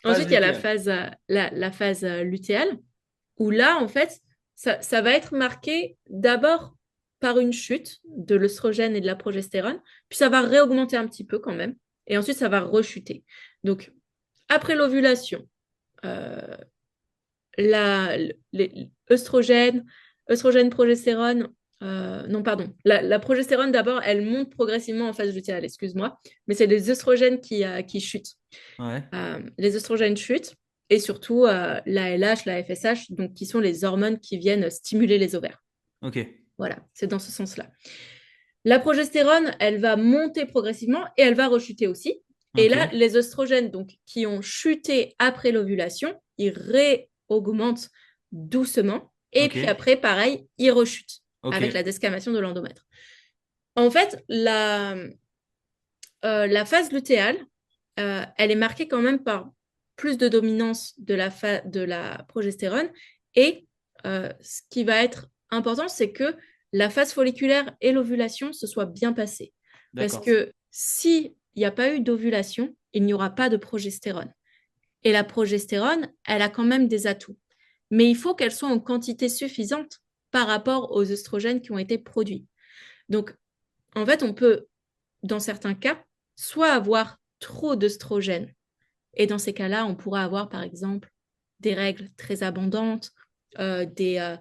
Phase il y a lutéale. la phase lutéale, où là, en fait, ça va être marqué d'abord par une chute de l'œstrogène et de la progestérone, puis ça va réaugmenter un petit peu quand même, et ensuite ça va rechuter. Donc, après l'ovulation, euh, l'œstrogène, progestérone, non, pardon, la progestérone d'abord, elle monte progressivement en phase lutéale, excuse-moi, mais c'est les œstrogènes qui chutent. Ouais. Les œstrogènes chutent et surtout la LH, la FSH, donc qui sont les hormones qui viennent stimuler les ovaires. Ok. Voilà, c'est dans ce sens-là. La progestérone, elle va monter progressivement et elle va rechuter aussi. Et Ok. là, les œstrogènes donc, qui ont chuté après l'ovulation, ils réaugmentent doucement. Et Ok. puis après, pareil, ils rechutent Ok. avec la desquamation de l'endomètre. En fait, la phase lutéale, elle est marquée quand même par plus de dominance de la progestérone. Et ce qui va être important, c'est que la phase folliculaire et l'ovulation se soient bien passées. Parce D'accord. que s'il n'y a pas eu d'ovulation, il n'y aura pas de progestérone. Et la progestérone, elle a quand même des atouts. Mais il faut qu'elle soit en quantité suffisante par rapport aux œstrogènes qui ont été produits. Donc, en fait, on peut, dans certains cas, soit avoir trop d'œstrogènes et dans ces cas-là, on pourra avoir, par exemple, des règles très abondantes, des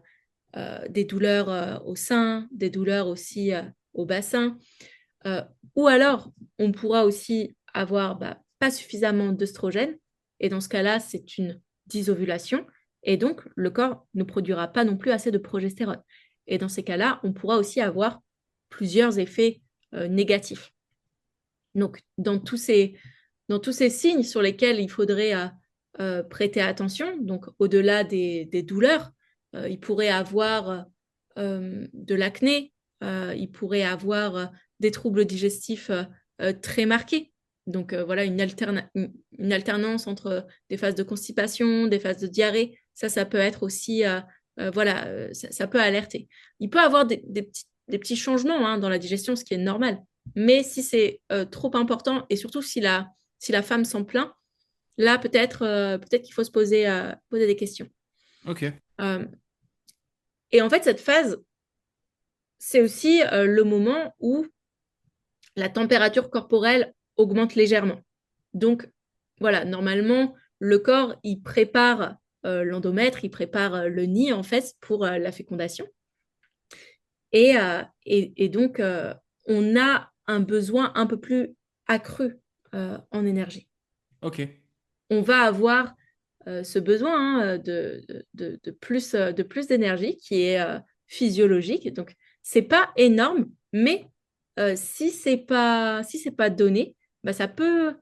douleurs au sein, des douleurs aussi au bassin. Euh, ou alors, on pourra aussi avoir pas suffisamment d'œstrogènes. Et dans ce cas-là, c'est une dysovulation. Et donc, le corps ne produira pas non plus assez de progestérone. Et dans ces cas-là, on pourra aussi avoir plusieurs effets négatifs. Donc, dans tous ces signes sur lesquels il faudrait prêter attention, donc au-delà des douleurs, il pourrait avoir de l'acné, il pourrait avoir des troubles digestifs très marqués. Donc voilà, une alternance entre des phases de constipation, des phases de diarrhée, ça peut être aussi, voilà, ça peut alerter. Il peut avoir des petits changements hein, dans la digestion, ce qui est normal. Mais si c'est trop important et surtout si la femme s'en plaint, là peut-être qu'il faut se poser des questions. Ok. Euh, et en fait, cette phase, c'est aussi le moment où la température corporelle augmente légèrement. Donc, voilà, normalement, le corps, il prépare l'endomètre, il prépare le nid, en fait, pour la fécondation. Et donc, on a un besoin un peu plus accru en énergie. Ok. On va avoir ce besoin de plus d'énergie qui est physiologique. Donc, c'est pas énorme, mais si c'est pas donné, bah, ça peut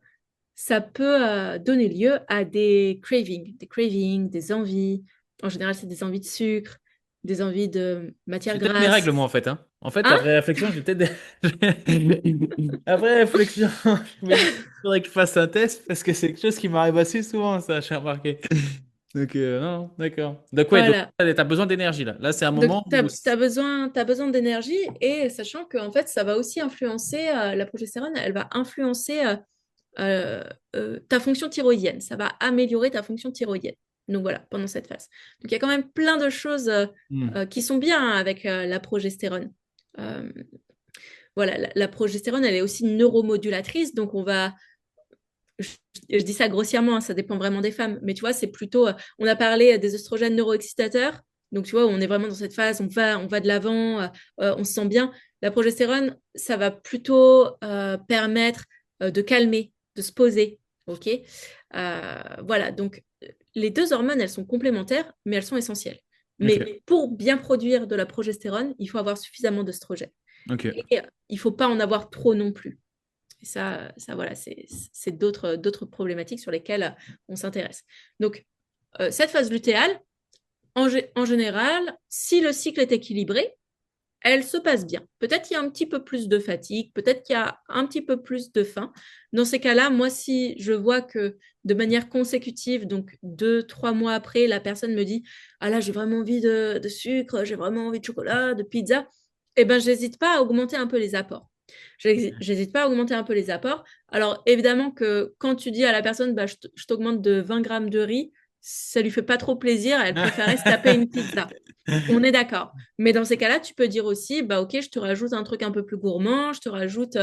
donner lieu à des cravings, des envies. En général, c'est des envies de sucre, des envies de matière J'ai peut-être mes grasse. règles, moi, en fait, hein. En fait, Hein? après réflexion, j'ai peut-être après réflexion, je me dis qu'il faudrait que je fasse un test parce que c'est quelque chose qui m'arrive assez souvent, ça, j'ai remarqué. Donc, non, non, d'accord. Donc, ouais, donc, Voilà. t'as besoin d'énergie, là. Là, c'est un Donc, moment tu où... as besoin d'énergie et sachant que en fait, ça va aussi influencer, la progestérone, elle va influencer euh, ta fonction thyroïdienne. Ça va améliorer ta fonction thyroïdienne. Donc voilà, pendant cette phase. Donc il y a quand même plein de choses Hmm. qui sont bien avec la progestérone. Euh, voilà, la progestérone, elle est aussi neuromodulatrice, donc je, je dis ça grossièrement, hein, ça dépend vraiment des femmes, mais tu vois, c'est plutôt, on a parlé des oestrogènes neuroexcitateurs, donc tu vois, on est vraiment dans cette phase, on va de l'avant, on se sent bien. La progestérone, ça va plutôt permettre de calmer, de se poser, ok. Voilà, donc les deux hormones, elles sont complémentaires, mais elles sont essentielles. Ok, Mais pour bien produire de la progestérone, il faut avoir suffisamment d'œstrogène. ok, Et il ne faut pas en avoir trop non plus. Et voilà, c'est d'autres problématiques sur lesquelles on s'intéresse. Donc, cette phase lutéale, en général, si le cycle est équilibré, elle se passe bien. Peut-être qu'il y a un petit peu plus de fatigue, peut-être qu'il y a un petit peu plus de faim. Dans ces cas-là, moi, si je vois que de manière consécutive, donc 2, 3 mois après, la personne me dit ah là, j'ai vraiment envie de sucre, j'ai vraiment envie de chocolat, de pizza, eh ben, j'hésite pas à augmenter un peu les apports. J'hésite pas à augmenter un peu les apports. Alors, évidemment que quand tu dis à la personne, bah, je t'augmente de 20 grammes de riz, ça lui fait pas trop plaisir, elle préférait se taper une pizza. On est d'accord. Mais dans ces cas-là, tu peux dire aussi, bah ok, je te rajoute un truc un peu plus gourmand, je te rajoute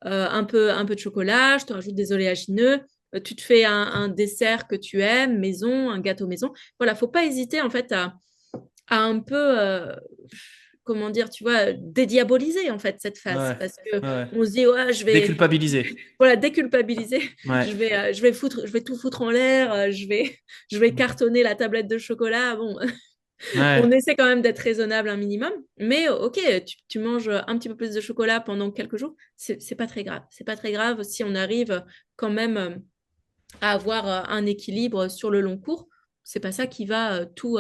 un peu de chocolat, je te rajoute des oléagineux, tu te fais un dessert que tu aimes, maison, un gâteau maison. Voilà, faut pas hésiter en fait à un peu, comment dire, tu vois, dédiaboliser en fait cette phase ouais, parce que ouais. on se dit ouais, Déculpabiliser. voilà, déculpabiliser, Ouais, je vais tout foutre en l'air, je vais cartonner la tablette de chocolat. Bon, on ouais, essaie quand même d'être raisonnable un minimum, mais ok, tu manges un petit peu plus de chocolat pendant quelques jours, c'est pas très grave. C'est pas très grave si on arrive quand même à avoir un équilibre sur le long cours. C'est pas ça qui va tout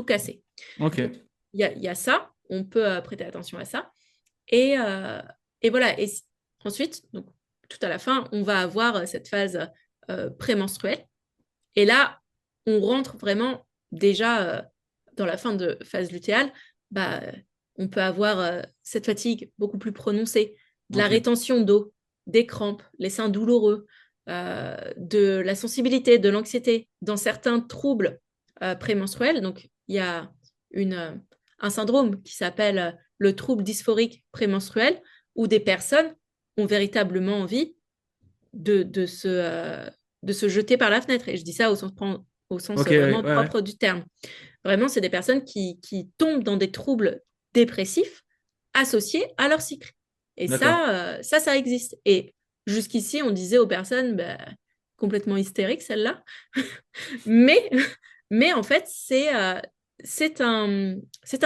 casser. Donc, ok, il y a ça, on peut prêter attention à ça. Et, euh, et voilà, ensuite, donc, tout à la fin, on va avoir cette phase prémenstruelle. Et là, on rentre vraiment déjà dans la fin de phase lutéale, bah, on peut avoir cette fatigue beaucoup plus prononcée, de la ok, rétention d'eau, des crampes, les seins douloureux, de la sensibilité, de l'anxiété, dans certains troubles prémenstruels. Donc, il y a une, euh, un syndrome qui s'appelle le trouble dysphorique prémenstruel, où des personnes ont véritablement envie de se jeter par la fenêtre. Et je dis ça au sens ok, ouais, vraiment ouais, propre du terme. Vraiment, c'est des personnes qui tombent dans des troubles dépressifs associés à leur cycle. Et d'accord. ça existe. Et jusqu'ici, on disait aux personnes, bah, complètement hystériques, celle-là. mais, mais en fait, c'est un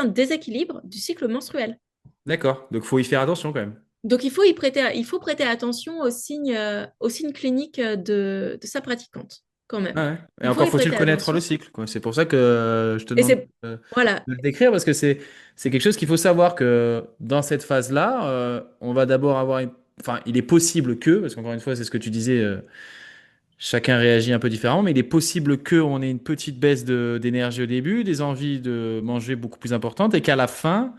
déséquilibre du cycle menstruel. D'accord. Donc, faut y faire attention quand même. Donc, il faut prêter attention aux signes cliniques de sa pratiquante, quand même. Ah ouais. Et Il faut encore y faut-il prêter connaître le attention. cycle, quoi. C'est pour ça que je te Et demande c'est, voilà, de le décrire parce que c'est quelque chose qu'il faut savoir que dans cette phase-là, on va d'abord avoir enfin, il est possible que, parce qu'encore une fois, c'est ce que tu disais, chacun réagit un peu différemment, mais il est possible que on ait une petite baisse d'énergie au début, des envies de manger beaucoup plus importantes et qu'à la fin,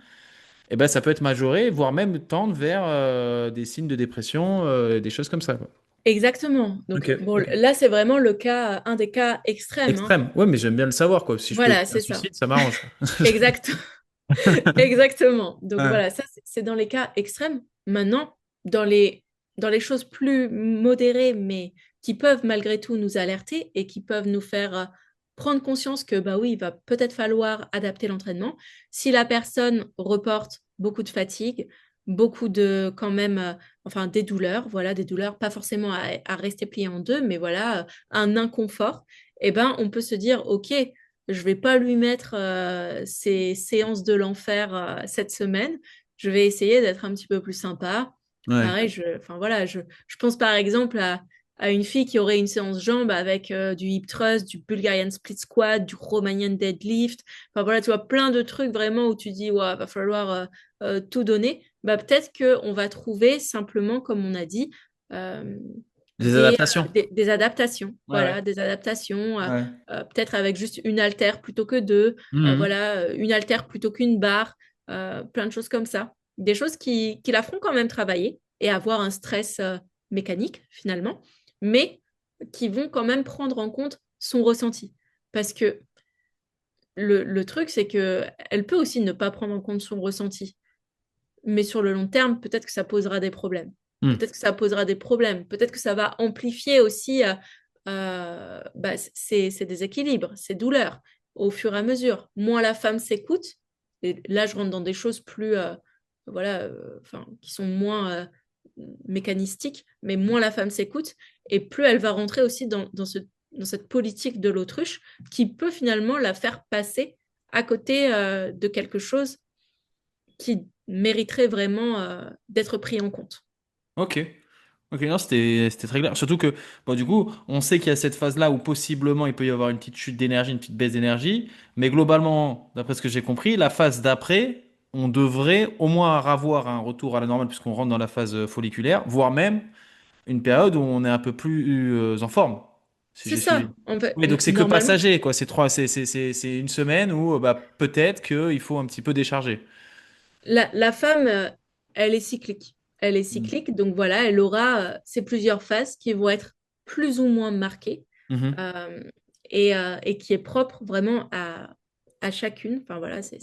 eh ben, ça peut être majoré, voire même tendre vers des signes de dépression, des choses comme ça, quoi. exactement. Ok, Donc, bon, ok. là, c'est vraiment le cas, un des cas extrêmes, hein. Extrême. Ouais, mais j'aime bien le savoir, quoi. Si je peux Voilà, éviter un c'est ça. suicide, ça m'arrange, quoi. Exact, exactement. Donc, Ouais. voilà, ça, c'est dans les cas extrêmes. Maintenant, dans les choses plus modérées, mais qui peuvent malgré tout nous alerter et qui peuvent nous faire prendre conscience que, bah oui, il va peut-être falloir adapter l'entraînement. Si la personne reporte beaucoup de fatigue, beaucoup de quand même, enfin des douleurs, voilà, des douleurs, pas forcément à rester plié en deux, mais voilà, un inconfort, eh ben, on peut se dire, OK, je vais pas lui mettre ces séances de l'enfer cette semaine, je vais essayer d'être un petit peu plus sympa. Ouais. Pareil, enfin voilà, je pense par exemple à une fille qui aurait une séance jambes avec du hip thrust, du Bulgarian split squat, du Romanian deadlift. Enfin voilà, tu vois, plein de trucs vraiment où tu dis, ouais, va falloir tout donner. Bah, peut-être qu'on va trouver simplement, comme on a dit, euh, Des adaptations. des adaptations. Ouais, ouais. Voilà, des adaptations, Ouais. peut-être avec juste une haltère plutôt que deux, Mhm. voilà, une haltère plutôt qu'une barre, plein de choses comme ça. Des choses qui la feront quand même travailler et avoir un stress mécanique finalement, mais qui vont quand même prendre en compte son ressenti. Parce que le truc, c'est que elle peut aussi ne pas prendre en compte son ressenti, mais sur le long terme, peut-être que ça posera des problèmes. Mhm. Peut-être que ça posera des problèmes. Peut-être que ça va amplifier aussi bah, ces déséquilibres, ces douleurs au fur et à mesure. Moins la femme s'écoute, et là je rentre dans des choses plus, voilà, enfin, qui sont moins mécanistiques, mais moins la femme s'écoute, et plus elle va rentrer aussi dans cette politique de l'autruche qui peut finalement la faire passer à côté de quelque chose qui mériterait vraiment d'être pris en compte. Ok. Ok, non, c'était très clair. Surtout que, bon, du coup, on sait qu'il y a cette phase-là où possiblement il peut y avoir une petite chute d'énergie, une petite baisse d'énergie. Mais globalement, d'après ce que j'ai compris, la phase d'après, on devrait au moins avoir un retour à la normale puisqu'on rentre dans la phase folliculaire, voire même une période où on est un peu plus en forme, si C'est j'ai suivi. ça, en fait, Oui, donc c'est que normalement. passager, quoi. C'est une semaine où bah, peut-être qu'il faut un petit peu décharger. La femme, elle est cyclique. Elle est Mm. cyclique, donc voilà, elle aura ces plusieurs phases qui vont être plus ou moins marquées Mhm. euh, et qui est propre vraiment à chacune. Enfin voilà, c'est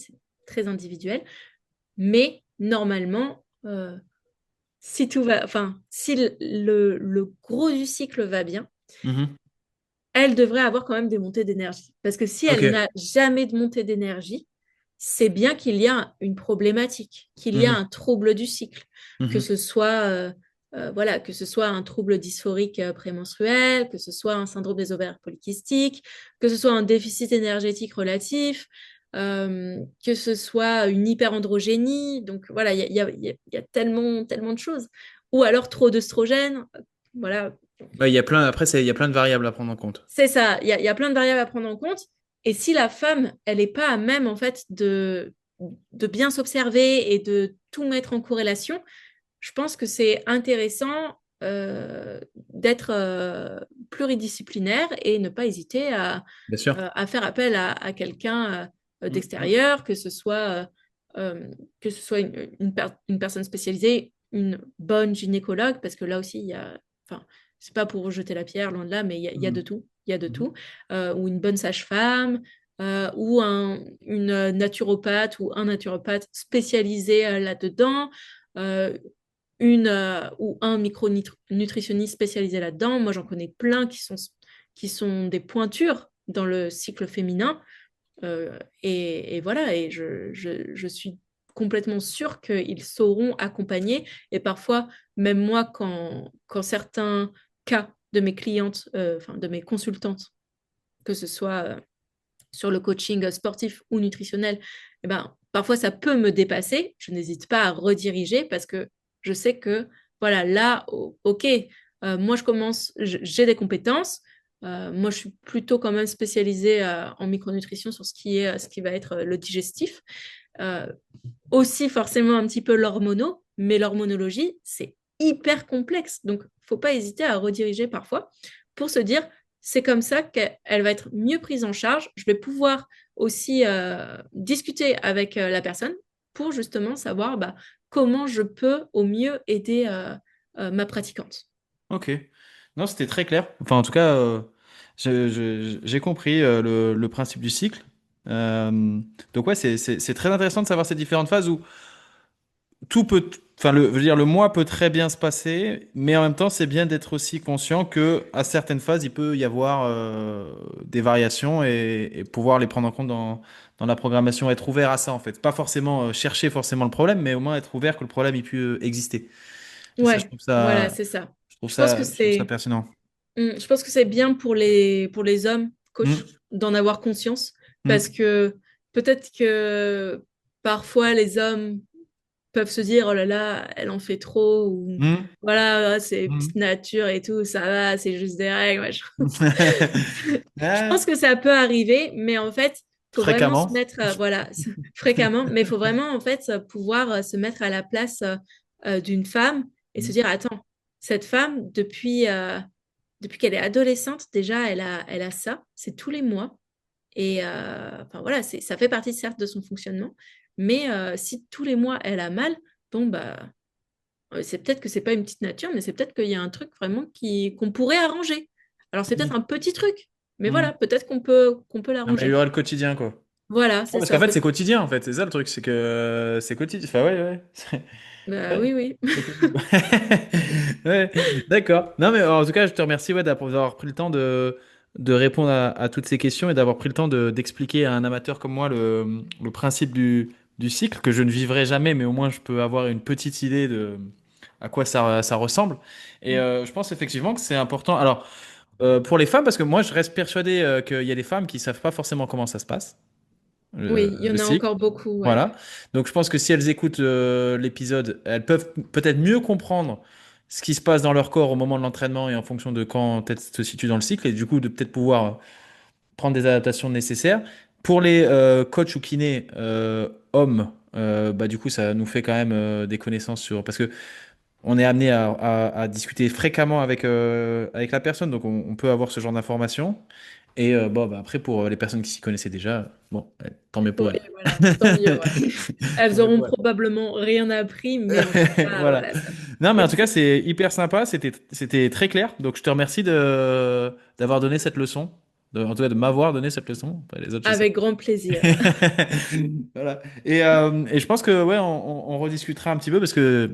très individuel. Mais normalement, si tout va, enfin, si le gros du cycle va bien, Mhm. elle devrait avoir quand même des montées d'énergie. Parce que si Ok. elle n'a jamais de montée d'énergie, c'est bien qu'il y a une problématique, qu'il y a un Mhm. trouble du cycle, que Mhm. ce soit, voilà, que ce soit un trouble dysphorique prémenstruel, que ce soit un syndrome des ovaires polykystiques, que ce soit un déficit énergétique relatif, que ce soit une hyperandrogénie. Donc voilà, il y a tellement, tellement de choses. Ou alors trop d'œstrogène. Voilà, Ouais, il y a plein, après, il y a plein de variables à prendre en compte. c'est ça, il y a plein de variables à prendre en compte. Et si la femme, elle n'est pas à même, en fait, de bien s'observer et de tout mettre en corrélation, je pense que c'est intéressant d'être pluridisciplinaire et ne pas hésiter Bien sûr. à faire appel à quelqu'un Mhm. d'extérieur, que ce soit une personne spécialisée, une bonne gynécologue, parce que là aussi, il y a, enfin, c'est pas pour jeter la pierre, loin de là, mais il y a de Mhm. tout, il y a de Mhm. tout. Ou une bonne sage-femme, ou une naturopathe ou un naturopathe spécialisé là-dedans. Euh, ou un micronutritionniste spécialisé là-dedans. Moi, j'en connais plein qui sont des pointures dans le cycle féminin. Et voilà, et je suis complètement sûre qu'ils sauront accompagner. Et parfois, même moi, quand certains cas de mes clientes, enfin de mes consultantes, que ce soit sur le coaching sportif ou nutritionnel, eh ben, parfois ça peut me dépasser. Je n'hésite pas à rediriger parce que je sais que, voilà, là, ok, moi je commence, j'ai des compétences. Moi, je suis plutôt quand même spécialisée en micronutrition sur ce qui va être le digestif. Euh, Aussi forcément un petit peu l'hormono, mais l'hormonologie, c'est hyper complexe. Donc, faut pas hésiter à rediriger parfois pour se dire, c'est comme ça qu'elle va être mieux prise en charge. Je vais pouvoir aussi discuter avec la personne pour justement savoir bah, comment je peux au mieux aider ma pratiquante. Ok. Non, c'était très clair. Enfin, en tout cas, j'ai compris le principe du cycle. Donc ouais, c'est très intéressant de savoir ces différentes phases où tout peut enfin, je veux dire, le mois peut très bien se passer, mais en même temps, c'est bien d'être aussi conscient que à certaines phases, il peut y avoir des variations et pouvoir les prendre en compte dans la programmation, être ouvert à ça en fait. Pas forcément chercher forcément le problème, mais au moins être ouvert que le problème il peut exister. Et ça, Ouais, voilà, c'est ça. Je pense que je trouve ça c'est pertinent. je pense que c'est bien pour les hommes coachs Mm, d'en avoir conscience parce mm, que peut-être que parfois les hommes peuvent se dire oh là là, elle en fait trop ou mm, voilà, c'est petite mm. nature et tout, ça va, c'est juste des règles. Machin. Je Ah, pense que ça peut arriver, mais en fait, faut vraiment se fréquemment. mettre voilà, fréquemment, mais il faut vraiment en fait pouvoir se mettre à la place d'une femme et se Mm, dire attends, cette femme depuis qu'elle est adolescente, déjà, elle a ça, c'est tous les mois. Et enfin voilà, ça fait partie certes de son fonctionnement, mais si tous les mois elle a mal, bon bah c'est peut-être que c'est pas une petite nature, mais c'est peut-être qu'il y a un truc vraiment qu'on pourrait arranger. Alors c'est peut-être mm, un petit truc, mais voilà, mm. peut-être qu'on peut l'arranger. Améliorer le quotidien, quoi. Voilà, Ouais, c'est parce qu'en ça. fait, c'est quotidien, en fait. C'est ça le truc, c'est que c'est quotidien. Enfin, ouais, ouais. Bah, Ouais, oui, oui. c'est possible. Ouais, d'accord. Non, mais en tout cas, je te remercie ouais, d'avoir pris le temps de répondre à toutes ces questions et d'avoir pris le temps d'expliquer à un amateur comme moi le principe du cycle, que je ne vivrai jamais, mais au moins je peux avoir une petite idée de à quoi ça ressemble. Et je pense effectivement que c'est important. Alors, pour les femmes, parce que moi, je reste persuadé qu'il y a des femmes qui savent pas forcément comment ça se passe, Oui, il y le en a cycle. encore beaucoup, ouais. Voilà. Donc je pense que si elles écoutent l'épisode, elles peuvent peut-être mieux comprendre ce qui se passe dans leur corps au moment de l'entraînement et en fonction de quand elles se situent dans le cycle et du coup de peut-être pouvoir prendre des adaptations nécessaires. Pour les coachs ou kinés hommes, bah du coup ça nous fait quand même des connaissances sur parce que on est amené à discuter fréquemment avec la personne, donc on peut avoir ce genre d'informations. Et bon, bah, après, pour les personnes qui s'y connaissaient déjà, bon, tant mieux pour Oui, elles. voilà, tant mieux, ouais. Tant Elles mieux auront pour elles. probablement rien appris, mais en tout cas, Voilà. voilà, ça. Non, mais en tout cas, c'est hyper sympa. C'était très clair. Donc, je te remercie d'avoir donné cette leçon. En tout cas, de m'avoir donné cette leçon. Enfin, les autres, je sais Avec pas. grand plaisir. Voilà. Et je pense que, ouais, on rediscutera un petit peu parce que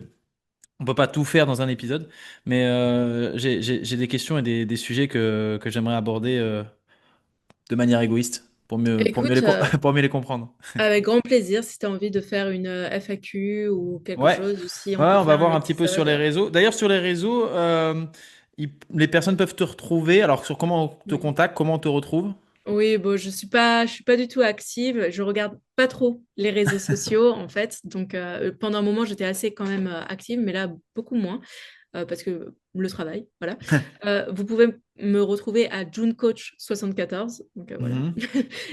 on peut pas tout faire dans un épisode. Mais j'ai des questions et des sujets que j'aimerais aborder de manière égoïste Écoute, pour mieux les comprendre. avec grand plaisir, si tu as envie de faire une FAQ ou quelque Ouais. chose, ou si Ouais, on peut on va faire un voir un petit peu sur les épisode. réseaux. D'ailleurs, sur les réseaux, les personnes peuvent te retrouver. Alors, sur comment on te Oui. contacte, comment on te retrouve? Oui, bon, je suis pas du tout active. Je regarde pas trop les réseaux sociaux, en fait. Donc, pendant un moment, j'étais assez quand même active, mais là, beaucoup moins, parce que le travail, voilà. Vous pouvez me retrouver à JuneCoach74. Donc, voilà. Mhm.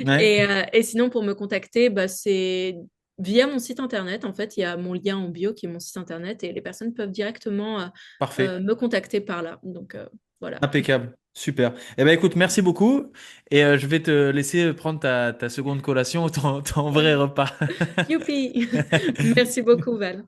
Ouais, Et sinon, pour me contacter, bah, c'est via mon site internet. En fait, il y a mon lien en bio qui est mon site internet et les personnes peuvent directement parfait. me contacter par là. Donc, voilà. Impeccable. Super. Eh ben, écoute, merci beaucoup. Et je vais te laisser prendre ta seconde collation, ton vrai repas. Youpi! Merci beaucoup, Val.